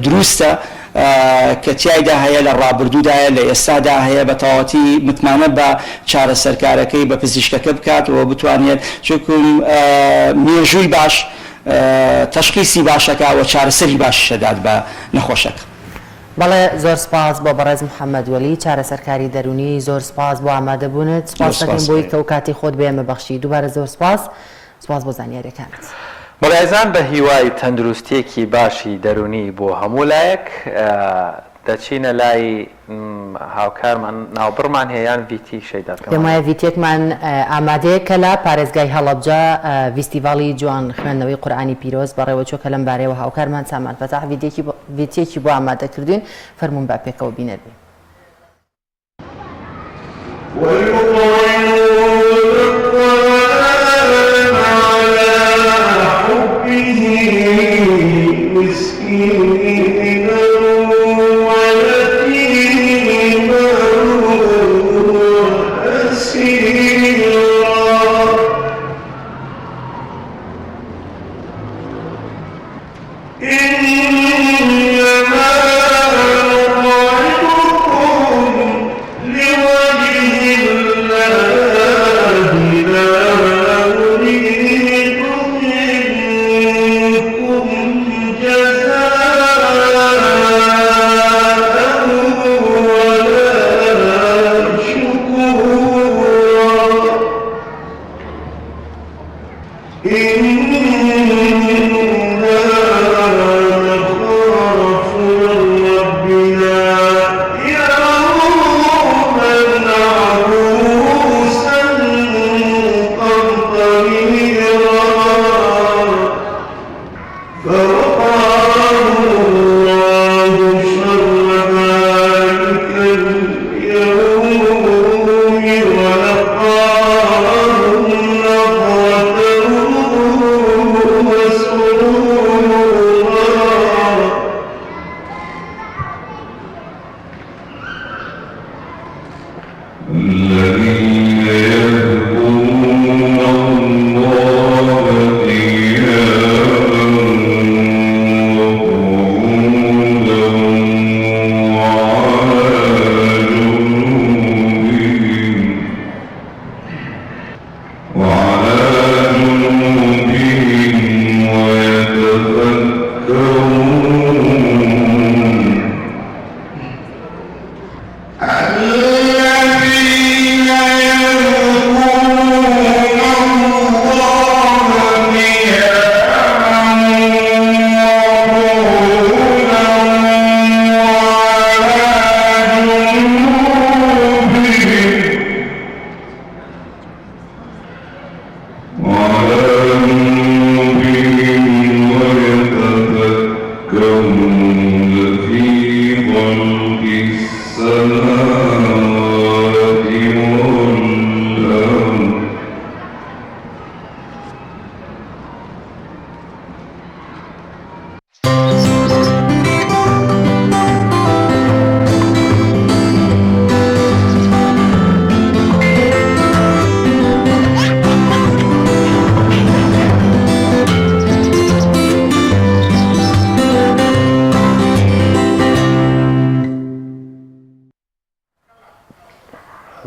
دروستە کە تیایدا هەیە لە ڕابردوودایە لە ئێستادا هەیە بە تەواوەتی متمانە بە چارەسەرکارەکەی بە پزیشکەکە بکات و بتوانێت چونکە مێژووی باش تەشخیصی باشەکە و چارەسەری باش شەدات بە نەخۆشەکە. بەڵێ زۆر سپاس بۆ بەڕێز محەممەد وەلی چارەسەرکاری دەرونی زۆر سپاس بۆ ئامادەبوونت سپاس دەکەین بۆی کە و کاتی خۆت بێمە بەخشی دووبارە زۆر سپاس بۆ زانیاریەکانت. بەڕێزان بە هیوای تەندروستیەکی باشی دەرونی بۆ هەموو لایەک دەچینە لای هاوکارمان ناوبڕمان هەیەیان ڤیتی شەیدا پێم وایە ڤیتێکمان ئامادەیە کە لە پارێزگای هەڵەبجە ڤیستیڤاڵی جوان خوێندنەوەی قورئانی پیرۆز بەڕێوەچۆکە لەم بارەیەوە هاوکارمان سامان فەتاح ڤیتێکی بۆ ئامادە کردوین فەرموون با پێکەوە بینەربین.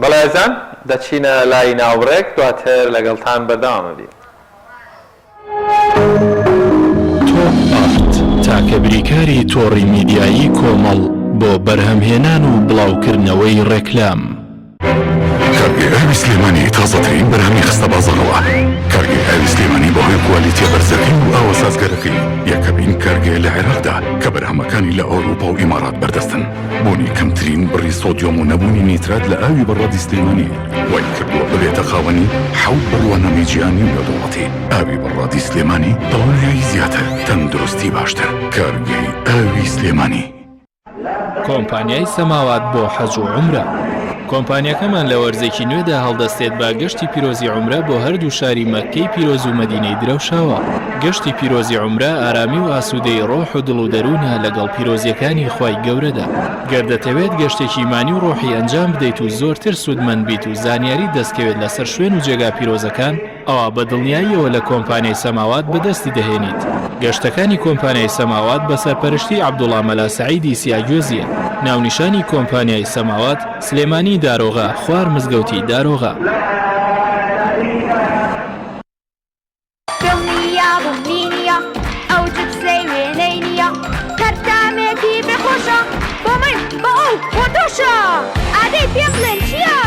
بەڵێزان دەچینە لای ناوبڕێک دواتر لەگەڵتان بەردەوامە بین. تۆپ 8 تاکە بریکاری تۆڕی میدیایی کۆمەڵ بۆ بەرهەمهێنان و بڵاوکردنەوەی ڕێکلام. کارگێ ئاوی سلێمانی تازەترین بەرهەمی خستە بازاڕەوە. کارگێ ئاوی سلێمانی بەهۆی کوالیتیە بەرزەکەی و ئاوە سازگەرەکەی یەکەمین کارگێ لە عێراقدا کە بەرهەمەکانی لە ئەوروپا و ئیمارات بەردەستن. بۆنی کەمترین بڕی سۆدیۆم و نەبوونی نیترات لە ئاوی بەڕادی سلێمانی وای کردووە ببێتە خاوەنی 7 بڕوانەمی جیهانی و لەدوڵەتی. ئاوی بەڕادی سلێمانی دڵنیایی زیاتر، تەندروستی باشتر. کارگێی ئاوی سلێمانی. کۆمپانیای سەماوات بۆ حەج و عومرە. کۆمپانیەکەمان لە وەرزێکی نوێدا هەڵدەستێت با گەشتی پیرۆزی عومرە بۆ هەردوو شاری مەککەی پیرۆز و مەدینەی درەوشاوە. گەشتی پیرۆزی عومرە ئارامی و ئاسوودەی ڕۆح و دڵ و دەروونە لەگەڵ پیرۆزیەکانی خوای گەورەدا. گەر دەتەوێت گەشتێکی مانی و ڕۆحی ئەنجام بدەیت و زۆرتر سوودمەند بیت و زانیاری دەستکەوێت لەسەر شوێن و جێگا پیرۆزەکان، ئەوە بە دڵنیاییەوە لە کۆمپانیای سەماوات بەدەستی دەهێنیت. گەشتەکانی کۆمپانیای سەماوات بە سەرپەرشتی عەبدوڵڵا مەلا سەعیدی سیاگوێزیە. ناونیشانی کۆمپانیای سەماوات سلێمانی دارۆغا، خوار مزگەوتی دارۆغا. دڵنیا بوومینیە ئەو جوبسەی وێنەی نییە، هەردامێکی بێخۆشە بۆ من بە ئەو بۆ تۆشە. ئادەی پێم بڵێن چییە؟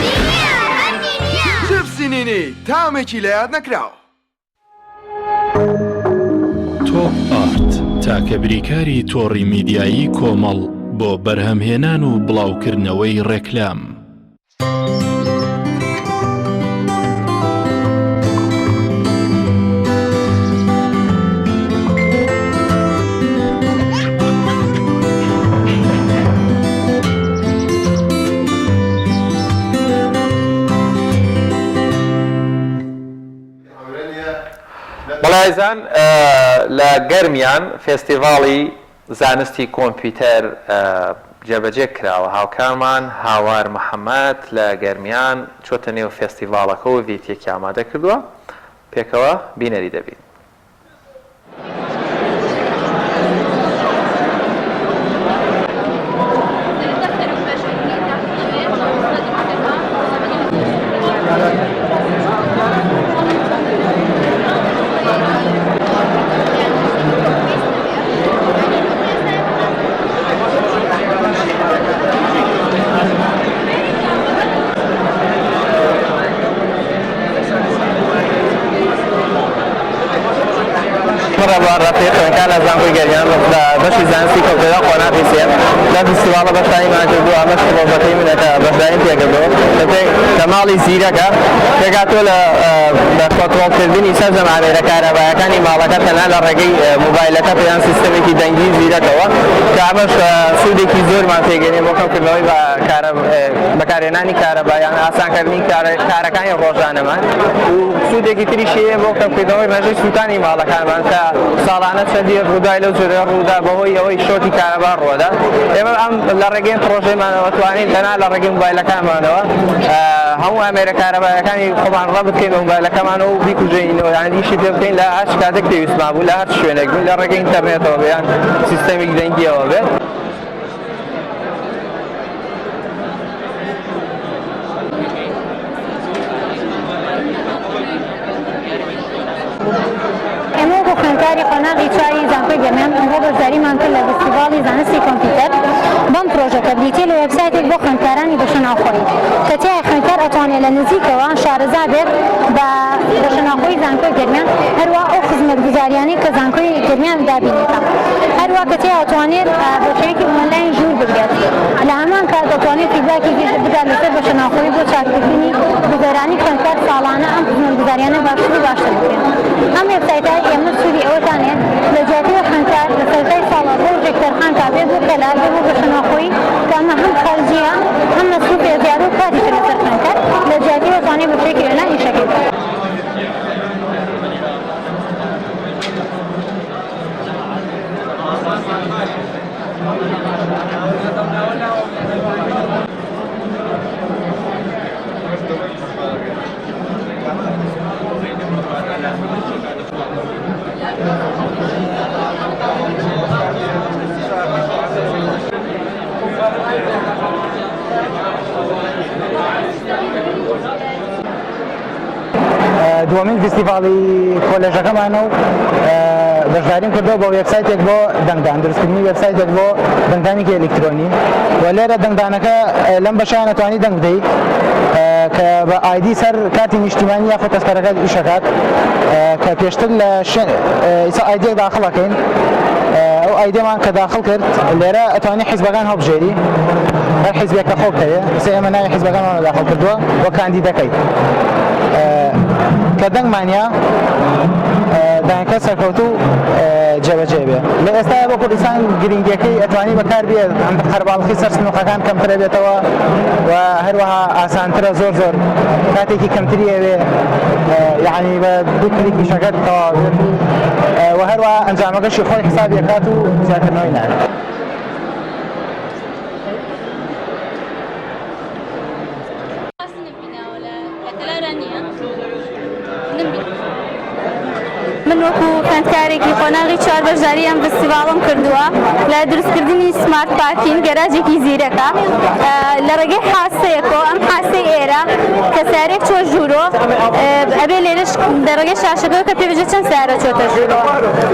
دینیە هەندی نییە. جبسی نینی تامێکی لە یاد نەکراوە. تۆپ 8 تاکە بریکاری تۆڕی میدیایی کۆمەڵ بۆ بەرهەمهێنان و بڵاوکردنەوەی ڕێکلام. بەڵایزان لە گەرمیان فێستیڤاڵی زانستی کۆمپیوتەر جێبەجێ کراوە. هاوکارمان هاوار محەممەد لە گەرمیان چۆتە نێو فێستیڤاڵەکە و ڤیتیەکی ئامادە کردووە، پێکەوە بینەری دەبین. ڕفیقەکان لە زانکۆی گەریان لە بەشی زانستی کۆمپیوتەر قۆناغی سێم لە فستیڤاڵە بەشداریمان کردووە. ئەمەش ڕۆژەکەی منەکە بەشداریم پێکردەوە لە ماڵی زیرەکە پێکاتۆ لە کۆنتڕۆڵکردنی سەرجەم ئامێرە کارەبایەکانی ماڵەکە تەنها لە ڕێگەی مۆبایلەکە پێیان سیستەمێکی دەنگی زیرەکەوە کە ئەمەش سوودێکی زۆرمان پێگەێنێ بۆ کەمکردنەوەی بەکارهێنانی کارەبایان ئاسانکردنی کارەکانی ڕۆژانەمان و سوودێکی تریشیە بۆ کەمکردنەوەی مەژەی سووتانی ماڵەکانمان کە ساڵانە چەندی ڕوودای لەو جۆرە ڕوودا بەهۆی ئەوەی شۆتی کارەبا ڕۆدا. ئێمە ئەم لە ڕێگەی پرۆژەیمانەوە توانین تەنها لە ڕێگەی مۆبایلەکانمانەوە هەموو ئامێرە کارەبایەکانی خۆمان ڕە بکەین بە مۆبایلەکەمانەوە و بیکوژێنەوە، یان ئیشی پێ بکەین لە هەر کاتێک پێویستمان بوو لە هەر شوێنێک لە ڕێگەی ئینتەرنێتەوە بێت سیستەمێک دەنگیەوە بێت. ئێمە بۆ خوێندکاری قۆناغی چواری زانکۆی گەرمیان بۆ بەشداریمان کرد لە فستیڤاڵی زانستی کۆمپیوتەر. بەم پرۆژەکە بریتیە لە وێبسایتێک بۆ خوێندکارانی بەشەناوخۆیی کە تیای خوێندکار ئەتوانێت لە نزیکەوە شارەزا بێت بە بەشەناوخۆی زانکۆی گەرمیان، هەروە ئەو خزمەتگوزاریانەی کە زانکۆی گەرمیان دابینێتە، هەروە کە تیا ئەتوانێت بە شێوەیەکی ئۆنلاین ژوور بگرێت. لە هەمان کات دەتوانێت فیدباکی بدات لەسەر بەشەناوخۆیی بۆ چاککردنی گوزەرانی خوێندکار ساڵانە ئەم خزمەتگوزاریانە باشتر و باشتر بکرێن. ئەم وێبسایتە ئێمە سوودی ئەوەتانێت لە جیاتیوە خوێندکار لە سەرەتای ساڵە بۆ ڕێکتەرخان کابێت بۆ کەلار بێت بۆ بەشەناوخۆیی کە ئەمە هەم خەرجیە هەم مەسروفێ زیادە و کاتی تر لەسەر خوێندکار لە جیاتیوە توانێت بە شێوەیەکی ئۆنلاین ئیشەکەی بکات. دووەمین فستیڤاڵی کۆلێژەکەمانە و بەشداریم کردەوە بۆ وێبسایتێک بۆ دەنگدان دروستکردنی وێبسایتێک بۆ دەنگدانێکی ئەلکترۆنی و لێرە دەنگدانەکە لەم بەشیان نەتوانی دەنگ بدەیت کە بە ئایدی سەر کارتی نیشتیمانی یاخۆ تەسپەرەکەت ئیشەکات کە پێشتر لە ئیسا ئایدیەک داخڵەکەین ئەو ئایدێمان کە داخڵ کرد لێرە ئەتوانی حیزبەکان هەڵبژێری هەر حیزبێکە خۆ بکەوێ ئێمە ناوی حیزبەکانمان داخڵ کردووە بۆ کاندیدەکەیت کە دەنگمانیا دانکە سەرکەوتو جێبەجێ بێ لە ئێستا بۆ کوردستان گرنگیەکەی ئەتوانی بەکار بێ خەرباڵخی سەر سنووقەکان کەمترە بێتەوە و هەروەها ئاسانترە زۆر کاتێکی کەمتری ئەوێ یعنی بە دوو کلیکی شەکەت تەواو بێت و هەروەها ئەنجامەکەشی خۆی حسابیەکات و زیاترنەوەی ناوێت. من وەکو خوێندکارێکی خۆناغی 4 بەشداری ئەم فستیڤاڵم کردووە لە دروستکردنی سمارت پارکین گەراجێکی زیرەکە لە ڕێگەی حاسەیەکەوە ئەم حاسەی ئێرە کە سارێک چۆ ژوورۆ ئەبێ لێرەش لە ڕێگەی شاشەکەەوە کە پێبژێت چەند سارە چۆتە ژوورۆ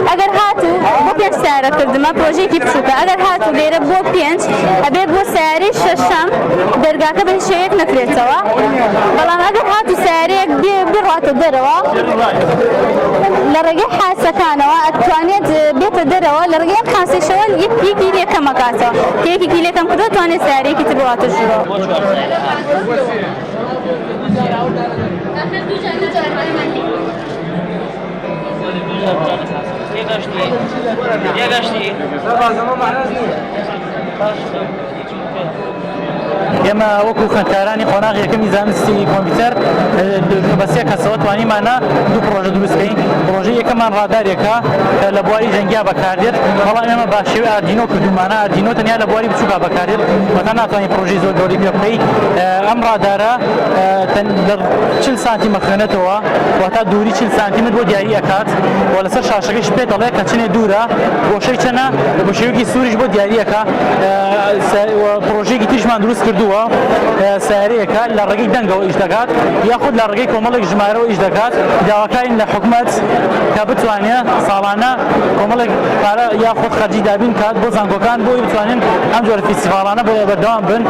ئەگەر هاتوو بۆ 5 سارە کردمە پرۆژێکی بچووکە ئەگەر هاتوو لێرە بۆ 5 ئەبێ بۆ سیارەی شەشەم دەرگاکە بە شێوەیەک نەکرێتەوە بەڵام ئەگەر هاتوو سیارەیەک بڕاتە دەرەوە لە ڕێگەی حاسەکانەوە ئەتوانێت بێتە دەرەوە لە ڕێگەی ئەم حاسەیشەوە یەکێکی لێکەمەکاتەوە کە یەکێکی لێکەم کردو توانێت سیارەیەکی تر بڕاتە ژوورۆ. ئێمە وەکو خوێندکارانی قۆناغ یەکەمی زانستی کۆمپیوتەر بە 3 کەسەوە توانیمانە دوو پرۆژە دروستکەین. پرۆژەی یەکەمان ڕادارێکە کە لە بواری جەنگیا بەکاردێت بەڵام ئێمە بە شێوەی ئاردینۆ کردومانە ئاردینۆ تەنیا لە بواری بچووکە بەکاردێت وەتا ناتوانین پرۆژەی زۆر گەورەی پێ بکەین. ئەم ڕادارە 40 سانتیمە خوێنێتەوە واتە دووری 40 سانتیمتر بۆ دیاری ئەکات و لەسەر شاشەکەیش پێ دەڵێ کە چنێ دوورە گۆشەی چەنە بە شێوەیەکی سووریش بۆ دیاریەکە. پرۆژەیەکی تریشمان دروست کردووە سیارەیەکە لە ڕێگەی دەنگەوە ئیش دەکات یاخود لە ڕێگەی کۆمەڵێک ژمارەوە ئیش دەکات داواکارین لە حکوومەت کە بتوانێت ساڵانە کۆمەڵێک پارە یاخود خەرجی دابین کات بۆ زانکۆکان بۆی بتوانین ئەم جۆرە فستیڤاڵانە بەردەوام بن.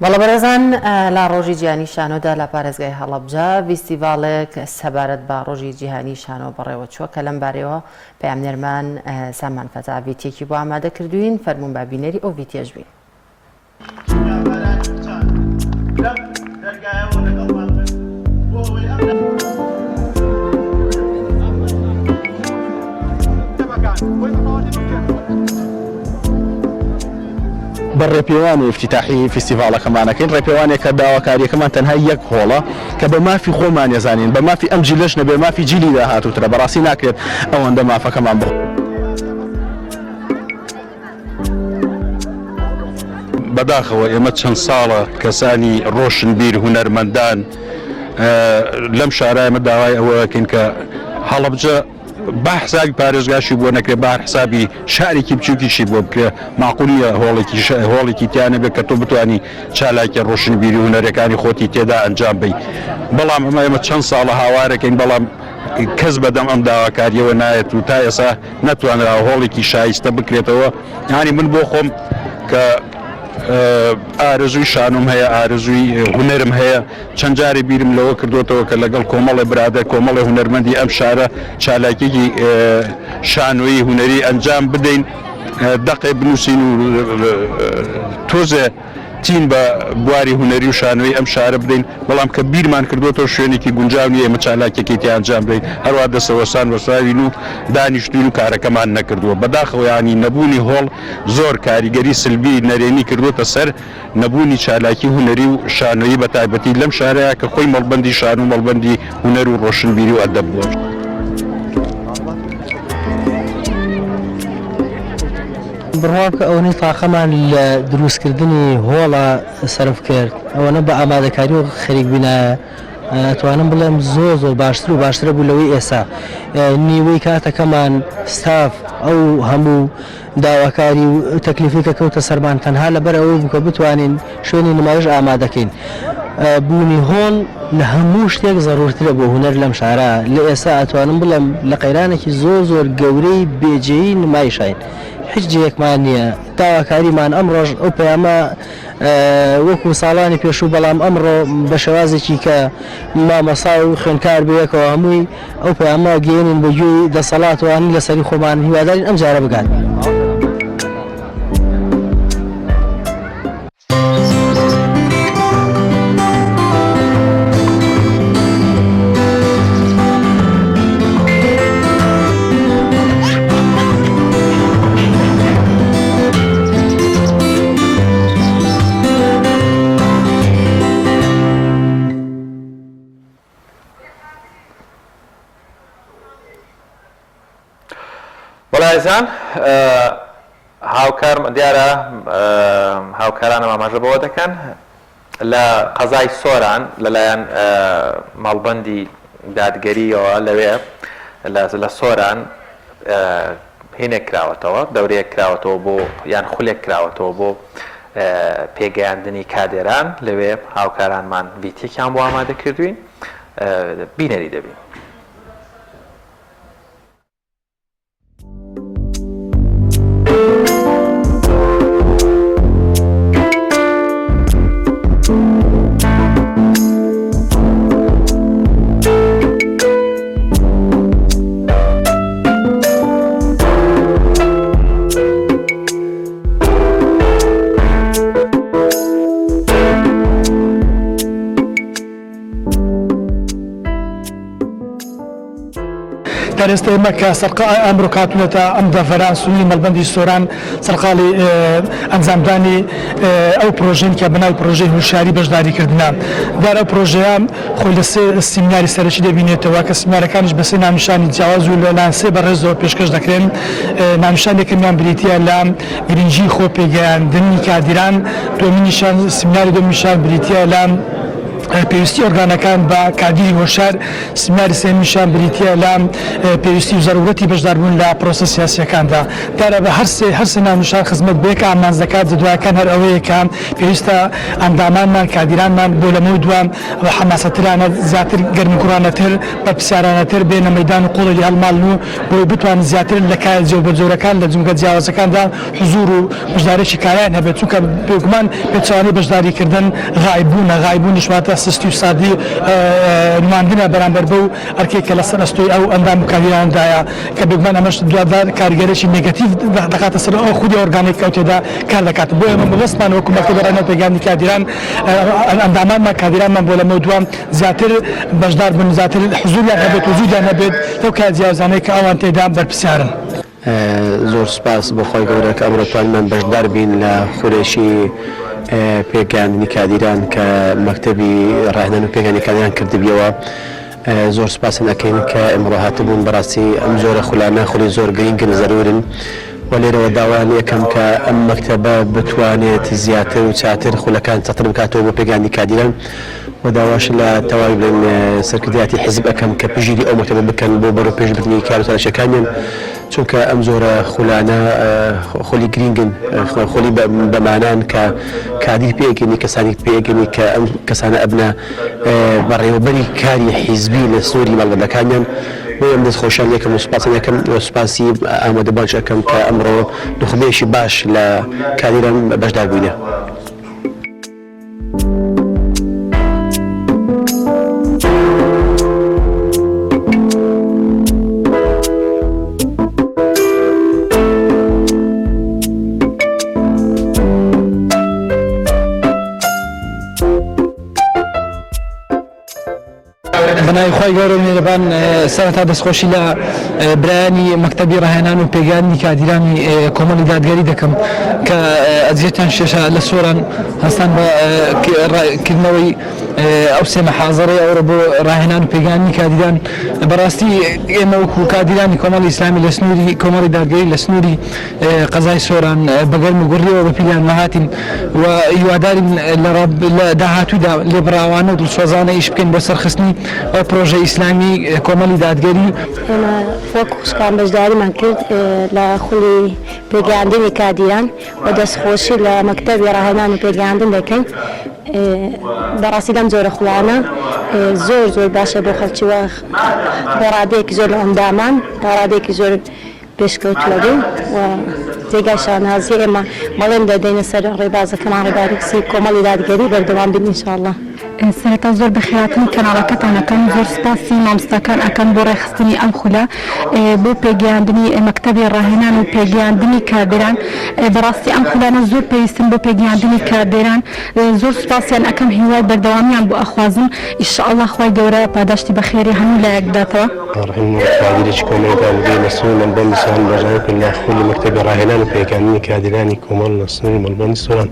بەڵە بەرەزان لە ڕۆژی جیهانی شانۆدا لە پارێزگای هەڵەبجە فستیڤاڵێک سەبارەت بە ڕۆژی جیهانی شانۆ بەڕێوە چووە کە لەم بارەوە پەیامنێرمان سامان فەتا ڤیدیۆیەکی بۆ ئامادە کردوین فەرموون با بینەری ئەو ڤیدیۆش بین. بە ڕێپێوانی افتتاحی فستیڤاڵەکەمانەکەین ڕێپێوانێک کە داواکاریەکەمان تەنها یەک هۆڵە کە بە مافی خۆمان ێزانین بە مافی ئەم جیلەش نەبێ مافی جیلی داهاتووترە بەڕاستی ناکرێت ئەوەندە مافەکەمان بڕ بەداخەوە ئێمە چەند ساڵە کەسانی ڕۆشنبیر هونەرمەندان لەم شارایمە داوای ئەوەکەین کە هەڵەبجە با حسابی پارێزگاشی بۆ نەکرێت با حسابی شارێکی بچووکیشی بۆ بکرێ ماقولیە هۆڵێکی تیانە بێت کە تۆ بتوانی چالاکە ڕۆشنبیری هونەرەکانی خۆتی تێدا ئەنجام بی. بەڵام ئەمە چەند ساڵە هاوارەکەین بەڵام کەس بەدەم ئەم داواکاریەوە نایەت و تا ئێستا نەتوانرا هۆڵێکی شایستە بکرێتەوە. یانی من بۆ خۆم کە ئارزووی شانم هەیە ئارزووی هونەرم هەیە چەند جارێ بیرم لەوە کردوتەوە کە لەگەڵ کۆمەڵی برادە کۆمەڵی هونەرمەندی ئەم شارە چالاکیێکی شانۆیی هونەری ئەنجام بدەین دەقێ بنووسین و تۆزێ چین بە بواری هوەری و شانۆی ئەم شارە بدەین بەڵام کە بیرمان کردوەوە شوێنێکی گونجاونی ئێمە چالاکێکی ئەنجام بدەین هەروە دەسەوەسان وەساوین و دانیشتوین و کارەکەمان نەکردووە بەداخەوە ینی نەبوونی هۆڵ زۆر کاریگەری سلبی نەرێنی کردوتە سەر نەبوونی چالاکی هوەری و شانۆیی بە تایبەتی لەم شارەیە کە خۆی مەڵبەندی شار و مەڵبەندی هوەر و ڕۆشنبیری و ئەدەب بووە. بڕواکە ئەوەی تاقەمان لە دروستکردنی هۆڵە سرف کرد ئەوەنە بە ئامادەکاری و خەریک بینایە ئەتوانم بڵێم زۆر باشتر و باشترە بوو لەوەی ئێستا نیوەی کاتەکەمان ستاف ئەو هەموو داواکاری و تەکلیفی کە کەوتە سەرمان تەنها لەبەر ئەوەی بوو کە بتوانین شوێنی نمایش ئامادەکەین بوونی هۆڵ لە هەموو شتێک زەڕورترە بۆ هوەر لەم شارە لە ئێستا ئەتوانم بڵێم لە قەیرانێکی زۆر گەورەی بێجێی نمایشین هیچ جێکمان نییە داواکاریمان ئەمڕۆژ ئەو پەیامە وەکو ساڵانی پێشوو بەڵام ئەمڕۆ بە شێوازێکی کە مامەسا و خوێنکار بەیەکەوە هەمووی ئەو پەیامە گەێنین بە گوێی دەسەڵاتوانی لەسەری خۆمان هیوادارین ئەم جارە بگات. بەڵایزان هاوکار دیارە هاوکارانە ئاماژە بەوە دەکەن لە قەزای سۆران لەلایەن ماڵبەندی دادگەریەوە لەوێ لە سۆران هینێک کراوەتەوە دەورەیەک کراوەتەوە بۆ یان خولێک کراوەتەوە بۆ پێگەیاندنی کادێران لەوێ هاوکارانمان ڤیتێکیان بۆ ئامادە کردوین بینەری دەبین. ئێستا ئێمە کە سەرقای ئەمڕۆ کاتونەتە ئەم دەڤەران سووی مەڵبەندی سۆران سەرقاڵی ئەنجامدانی ئەو پرۆژین کە بناوی پرۆژەی هوشیاری بەشداریکردنە دار ئەو پرۆژەیە خۆی لە سێ سیمیناری سەرەکی دەبینێتەوە کە سیمینارەکانیش بە سێ ناونیشانی جیاواز و لەلایەن سێ بەڕێزەوە پێشکەش دەکرێن ناونیشان یەکەمیان بریتیە لە گرنگی خۆ پێگەیاندنی کادیران دووەمینیشان سیمیناری دووەمیشان بریتیە لە پێویستی ئۆرگانەکان بە کادیری هۆشار سیمیناری سێمیشان بریتیە لە پێویستی و زەرورەتی بەشداربوون لە پرۆسە سیاسیەکاندا دارە بە هەر سێ ناونیشان خزمەت بێکە ئامانز دەکات جدواکان هەر ئەوەیە کە پێویستە ئەندامانمان کادیرانمان بۆ لەمەوە دوام حەماسەترانە زیاتر گەرمگوڕانەتر بە پرسیارانەتر بێنە مەیدان و قوڵی هەڵماڵن و بۆی بتوان زیاتر لە کای جێوبەجۆرەکان لە جمگە جیاوازەکاندا حضور و بەشداریی کایان هەبێت چونکە بێگومان پێچوانی بەشداریکردن غایبوونیش واتە سستی و سادی نماندنە بەرامبەر بەو ئەرکێک کە لەسەر ئەستۆی ئەو ئەندام و کاریاندایە کە بێگومان ئەمەش دوادار کاریگەرێکی نێگەتیڤ دەکاتە سەر ئەو خودی ئۆرگانێک کە تێدا کار دەکات بۆ ئێمە مەبەستمان وەکو مەکتەب بەڕێنە پێگەیاندنی کادیران ئەندامانمان کادیرانمان بۆ لەمە دوام زیاتر بەشدار بن زیاتر حضوریان هەبێت وجودیان هەبێت لەو کار جیاوازانەی کە ئەوان تێدا بەرپرسیارن. زۆر سپاس بۆ خۆی گەورە کە ئەمڕۆ توانمان بەشدار بین لە خورێشی پێگەیاندنی کادیران کە مەکتەبی ڕاهێنان و پێگەیاندنی کادیران کردبیەوە زۆر سپاسن ئەەکەین کە ئەمڕۆ هاتبوون بەڕاستی ئەم جۆرە خولانە خولی زۆر گرنگن زەرورن و لێرەوە داوان یەکەم کە ئەم مەکتەبە بتوانێت زیاتر و چاتر خولەکان چەتر بکاتەوە بۆ پێگەیاندنی کادیران و داواش لە تەواوی بڵێن سەرکردایەتی حیزب ئەەکەم کە پژیری ئەو مەکتەبە بکەن بۆ بەڕێوە پێشبردننی کار و تەلاشەکانیان چونکە ئەم زۆرە خولانە خۆلی گرنگن خۆلی بەمانان کە کادیر پێگەنی کەسانی پێگەنی کە ئەم کەسانە ئەبنە بەڕێوەبەری کاری حیزبی لە سنووری مەڵبەندەکانیان بۆ ئەم دەستخۆشیان یەکەم و سوپاسیان یەکەم و سوپاسی ئامادەبانش ئەەکەم کە ئەمڕۆ نخبەیەکی باش لە کادیران بەشدار بووینە. بەناوی خۆی گەورە میێرەبان سەرەتا دەستخۆشی لە برایانی مەکتەبی ڕاهێنان و پێگەیاندنی کادیرانی کۆمەڵی دادگەری دەکەم کە ئەجێتان شێشە لە سۆران هەستان بە کردنەوەی ئەو سێ مەحازەڕەی ئەوڕۆ بۆ ڕاهێنان و پێگەیاندنی کادیران بەڕاستی ئێمە وەکو کادیرانی کۆمەڵی ئیسلامی لە سنووری کۆمەڵی دادگەری لە سنووری قەزای سۆران بەگەرم و گوڕیەوە بە پیلان مەهاتین و هیوادارین لە داهاتوودا لێبڕاوانە و دڵسۆزانە ئیش بکەین بۆ سەرخستنی ئەو پرۆژە ئیسلامی کۆمەڵی دادگەری. ئێمە وەکو خوشکان بەشداریمان کرد لە خولی پێگەیاندنی کادیران و دەستخۆشی لە مەکتەبی ڕاهێنان و پێگەیاندن دەکەین. بەڕاستی لەم جۆرە خوڵانە زۆر باشە بۆ خەڵکی وە بە ڕادەیەکی زۆر لە ئەندامان بە ڕادەیەکی زۆر پێشکەوتووە بوو و جێگای شانازی ئێمە بەڵێن دەدەینە سەر ڕێبازەکەمان ڕێبارێکی کۆمەڵی دادگەری بەردەوام بین ئینشاءالله. سەرەتا زۆر بەخێراتنی کەناڵەکەتان ئەەکەن زۆر سپاسی مامۆستاکان ئەکەن بۆ ڕێخستنی ئەم خولە بۆ پێگەیاندنی مەکتەبی ڕاهێنان و پێگەیاندنی کادران. بەڕاستی ئەم خولانە زۆر پێویستن بۆ پێگەیاندنی کادران. زۆر سپاسیان ئەەکەم هیوای بەردەوامیان بۆ ئەخوازم ئینشاءالله خوای گەورە پاداشتی بەخێری هەموو لایەک بداتەوە. کادرێکی کۆمەڵی دادگەری لە سنووری مەلبەندی سۆران بەژاوی کرد لە خولی مەکتەبی ڕاهێنان و پێگەیاندنی کادرانی کۆمەڵ لە سنووری مەلبەندی سۆران.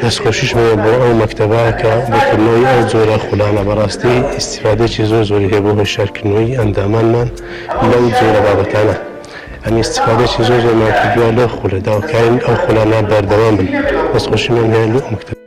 دەستخۆشیشمەوە بۆ ئەو مەکتەبە کە بۆکردنەوەی ئەو جۆرە خولانە بەڕاستی ئیسیفادێکی زۆری هەیە بۆ هۆشیارکردنەوەی ئەندامانمان لەو جۆرە بابەتانە. ئەنی ئیسیفادێکی زۆرمان کردووە لەو خولەدا و کارین ئەو خولانە بەردەوام بن. دەستخۆشیمان هەیە لەو مەکتەب.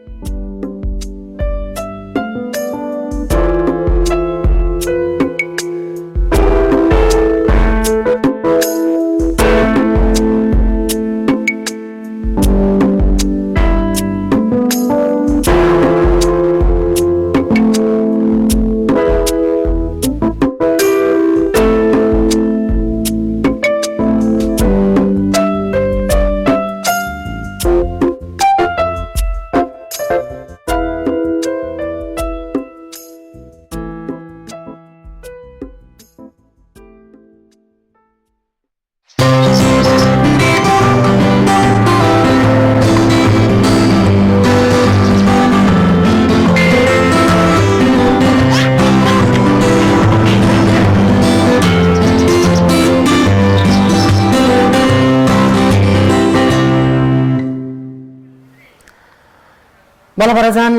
بەڵە بەڕێزان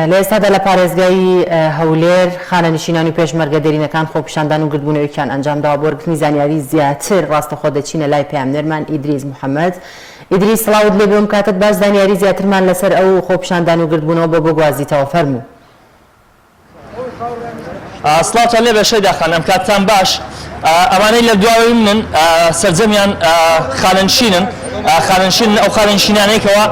لە ئێستادا لە پارێزگای هەولێر خانەنشینان و پێشمەرگە دەرینەکان خۆپیشاندان و گردبوونەوەیان ئەنجامداوە بۆ وەرگرتنی زانیاری زیاتر ڕاستەخۆ دەچینە لای پەیامنەرمان ئیدریس محەممەد. ئیدریس سڵاوت لێ بێم کاتت باش زانیاری زیاترمان لەسەر ئەو خۆپیشاندان و گردبوونەوە بۆ بگوازیتەوە فەرموو. سڵاوتان لێ بەشەی داخانم کاتتان باش. ئەمانەی لە دواوی منن سەرجەمیان خانەنشینن ئەو خانەنشینانەیەکەوە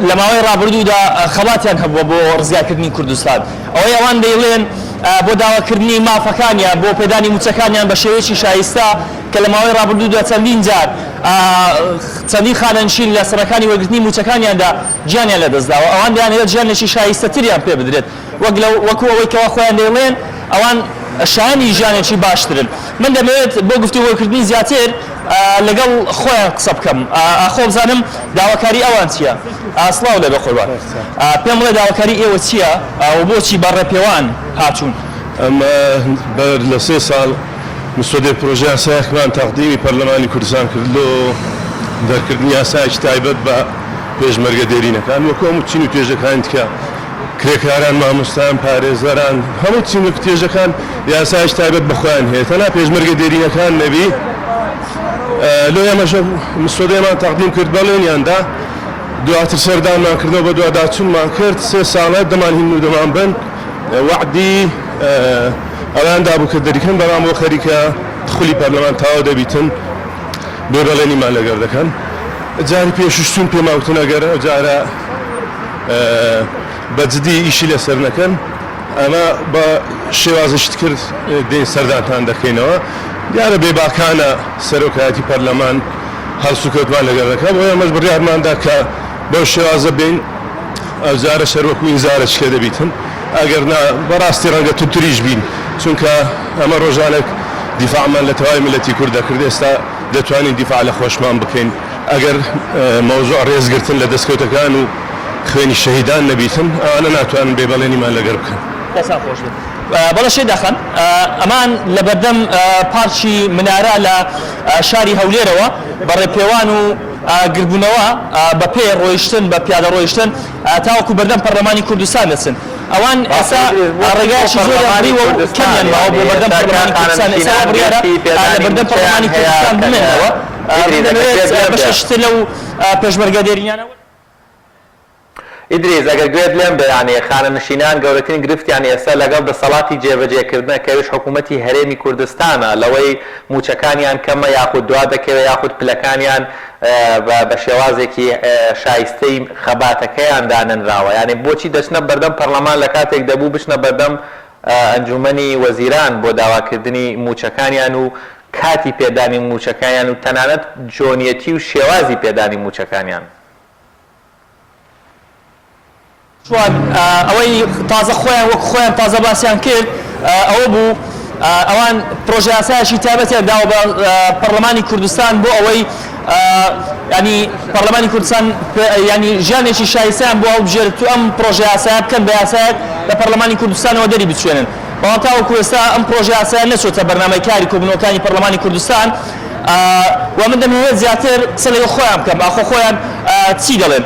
لە ماوەی ڕابردوودا خەڵاتیان هەبووە بۆ ڕزگارکردنی کوردستان. ئەوەی ئەوان دەیڵێن بۆ داواکردنی مافەکانیان بۆ پێدانی موچەکانیان بە شێوەیەکی شایستە کە لە ماوەی ڕابردوودا چەندین جار چەندین خانەنشین لە سەرەکانی وەرگرتنی موچەکانیاندا گیانیان لەدەستداوە. ئەوان دەیانەوێت ژیانێکی شایستەتریان پێ بدرێت وەکو ئەوەی کەوا خۆیان دەیڵێن ئەوان شایانی ژیانێکی باشترن. من دەمەوێت بۆ گفتوگۆکردنی زیاتر لەگەڵ خۆیان قسە بکەم. خۆ بزانم داواکاری ئەوان چییە؟ سڵاو لێ بە قوربان. پێم بڵێ داواکاری ئێوە چییە و بۆچی بەڕێپێوان هاتوون؟ ئەمە لە 3 ساڵ مستۆدەی پرۆژە یاسایەکمان تەقدیمی پەرلەمانی کوردستان کرد لۆ دەرکردنی یاسایەکی تایبەت بە پێشمەرگە دێرینەکان وەکو هەموو چین و توێژەکان دیکە کرێکاران مامۆستان پارێزەران هەموو چین و توێژەکان یاسایەکی تایبەت بەخۆیان هەیە تەنها پێشمەرگە دێرینەکان نەبی. لۆ ئێمەش مستۆدەیەمان تەقدیم کرد بەڵێنیاندا دواتر سەردانمان کردەوە بە دوواداچوونمان کرد 3 ساڵە دەمان هین و دەمان بن وعدی ئەوان دابوو کە دەریکەن بەڵام بۆ خەریکە خولی پەرلەمان تاوا دەبیتن بێ بەڵێنیمان لەگەر دەکەن. جاری پێشوشتون پێماوتن ئەگەر جارە بەجددی ئیشی لەسەر نەکەن ئەمە بە شێوازشت کرد دێن سەردانتان دەکەینەوە. دیارە بێباکانە سەرۆکایەتی پەرلەمان هەڵسوکەوتمان لەگەر دەکات بۆ ئێمەش بڕیارماندا کە بەو شێوازە بین ئەو جارە شەروەکو ئینزارە چکە دەبیتن ئەگەر بەڕاستی ڕەنگە توتریش بین چونکە ئەمە ڕۆژانێک دیفاعمان لە تەواوی ملەتی کوردە کرد ئێستا دەتوانین دیفاع لە خۆشمان بکەین ئەگەر مەوزوع ڕێزگرتن لە دەستکەوتەکان و خوێنی شەهیدان نەبیتن ئەوانە ناتوانن بێبەڵێنیمان لەگەر بکەن. دەسان خۆش بێت بەڵە شێ دەخەن ئەمان لە بەردەم پارچی منارە لە شاری هەولێرەوە بەڕێپێوان و گربوونەوە بە پێ ڕۆیشتن بە پیادە ڕۆیشتن تاوەکو بەردەم پەرلەمانی کوردستان دەچن ئەوان ئێستا ڕێگایکی زۆر هەریوە و کەمیان ماوە بۆ بەردەم پەرلەمانی کوردستان ئێستا بڕیارە لە بەردەم پەرلەمانی کوردستان بمێنەوە بەشتر لەو پێشمەرگە دێرینیانەوە ئیدریس ئەگەر گوێت لێم بە یعنی خانەنشینان گەورەترین گرفتیان ئێستا لەگەڵ دەسەڵاتی جێبەجێکردنە کەویش حکوومەتی هەرێمی کوردستانە لەوەی موچەکانیان کەمە یاخود دوا دەکەوێت یاخود پلەکانیان بە شێوازێکی شایستەی خەباتەکەیان داننراوە یعنی بۆچی دەچنە بەردەم پەرلەمان لە کاتێک دەبوو بچنە بەردەم ئەنجومەنی وەزیران بۆ داواکردنی موچەکانیان و کاتی پێدانی موچەکانیان و تەنانەت جۆنیەتی و شێوازی پێدانی موچەکانیان شوان ئەوەی تازە خۆیان وەک خۆیان تازە باسییان کرد ئەوە بوو ئەوان پرۆژه یاسایەکی تایبەتیان داوە بە پەرلەمانی کوردستان بۆ ئەوەی ینی پەرلەمانی کوردستان ینی ژیانێکی شایستەیان بۆ هەڵبژێرێت و ئەم پرۆژه یاسایە بکەن بە یاسایەک لە پەرلەمانی کوردستانەوە دەری بچوێنن بەڵام تاوەکو ئێستا ئەم پرۆژه یاسایە نەچۆتە بەرنامەی کاری کۆبوونەوەکانی پەرلەمانی کوردستان و من دەمەوێت زیاتر سەلەی خۆیان بکەم ئاخۆ خۆیان چی دەڵێن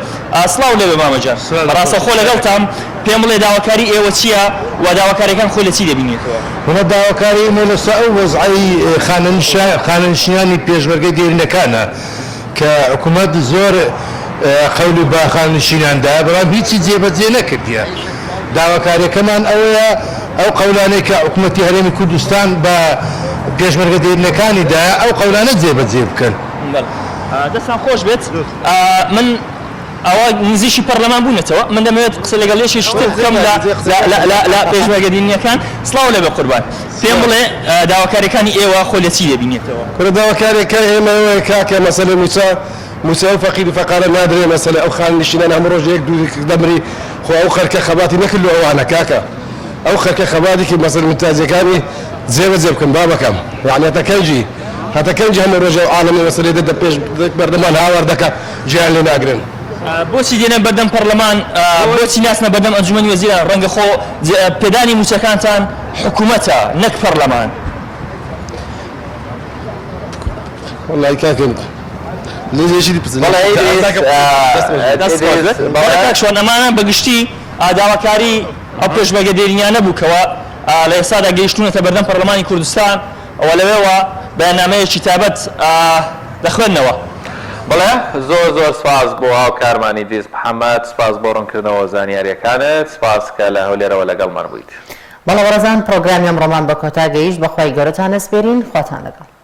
سڵاو لێبێ مامەجان بەڕاستە خۆ لەگەڵتان پێم بڵێ داواکاری ئێوە چییە و داواکاریەکان خۆی لە چی دەبینێتەوە وە داواکاری مۆلەسا ئەو وەزعی خانەنشینانی پێشمەرگەی دێرینەکانە کە حکوومەت زۆر قەولی با خانەنشیناندا بەڵام هیچی جێبەجێ نەکردیە داواکاریەکەمان ئەوەیە ئەو قەولانەی کە حکوومەتی هەرێمی کوردستان بە پێشمەرگە دێرینەکانیدا ئەو قەولانە جێبەجێ بکەن دەستان خۆش بێت من ئەوە نزیشی پەرلەمان بوونێتەوە من دەمەوێت قسە لەگەڵ لێشی شتر بکەم لە پێشمەرگە دینیەکان سڵاو لێبێ قوربان پێم بڵێ داواکاریەکانی ئێوە خۆ لە چی دەبینێتەوە کورە داواکاریەکە ئێمە کاکە مەسەلە موسا و فەقیر و فەقارە نادرێ مەسەلە ئەو خانەنشینان هەموو ڕۆژ یەک دوو دەمری خۆ ئەو خەرکە خەباتی نەکردو ئەوانە کاکە ئەو خەرکە خەباتێکی مەسەلە منتاجەکانی جێبەجێ بکەم با بکەم یعنێتەکەنجی هەتەکەنجی هەموو ڕۆژە عالەمی مەسەلەی دە پێش بەردەمان هاوەردەکە گیان لێ ناگرن بۆچی دێنە بەردەم پەرلەمان بۆچی ناسنە بەردەم ئەنجومەنی وەزیران ڕەنگە خۆ پێدانی موچەکانتان حکوومەتە نەک پەرلەمان وەڵای کاکەم لێزێشی شوان ئەمانە بەگشتی داواکاری ئەو پێشمەرگە دێرینیان نەبووکەوە لە ئێستادا گەیشتونەتە بەردەم پەرلەمانی کوردستان ئەوە لەوێەوە بەیاننامەیەکی تایبەت دەخوێننەوە بەڵێ زۆر زۆر سپاس بۆ هاوکارمانی دیز محەممەد سپاس بۆ ڕوونکردنەوە زانیاریەکانت سپاس کە لە هەولێرەوە لەگەڵمان بوویت بەڵێ وەرەزان پرۆگرامی ئەمڕۆمان بە کۆتا گەیشت بەخوای گەورەتان ئەسپێرین خواتان لەگەڵ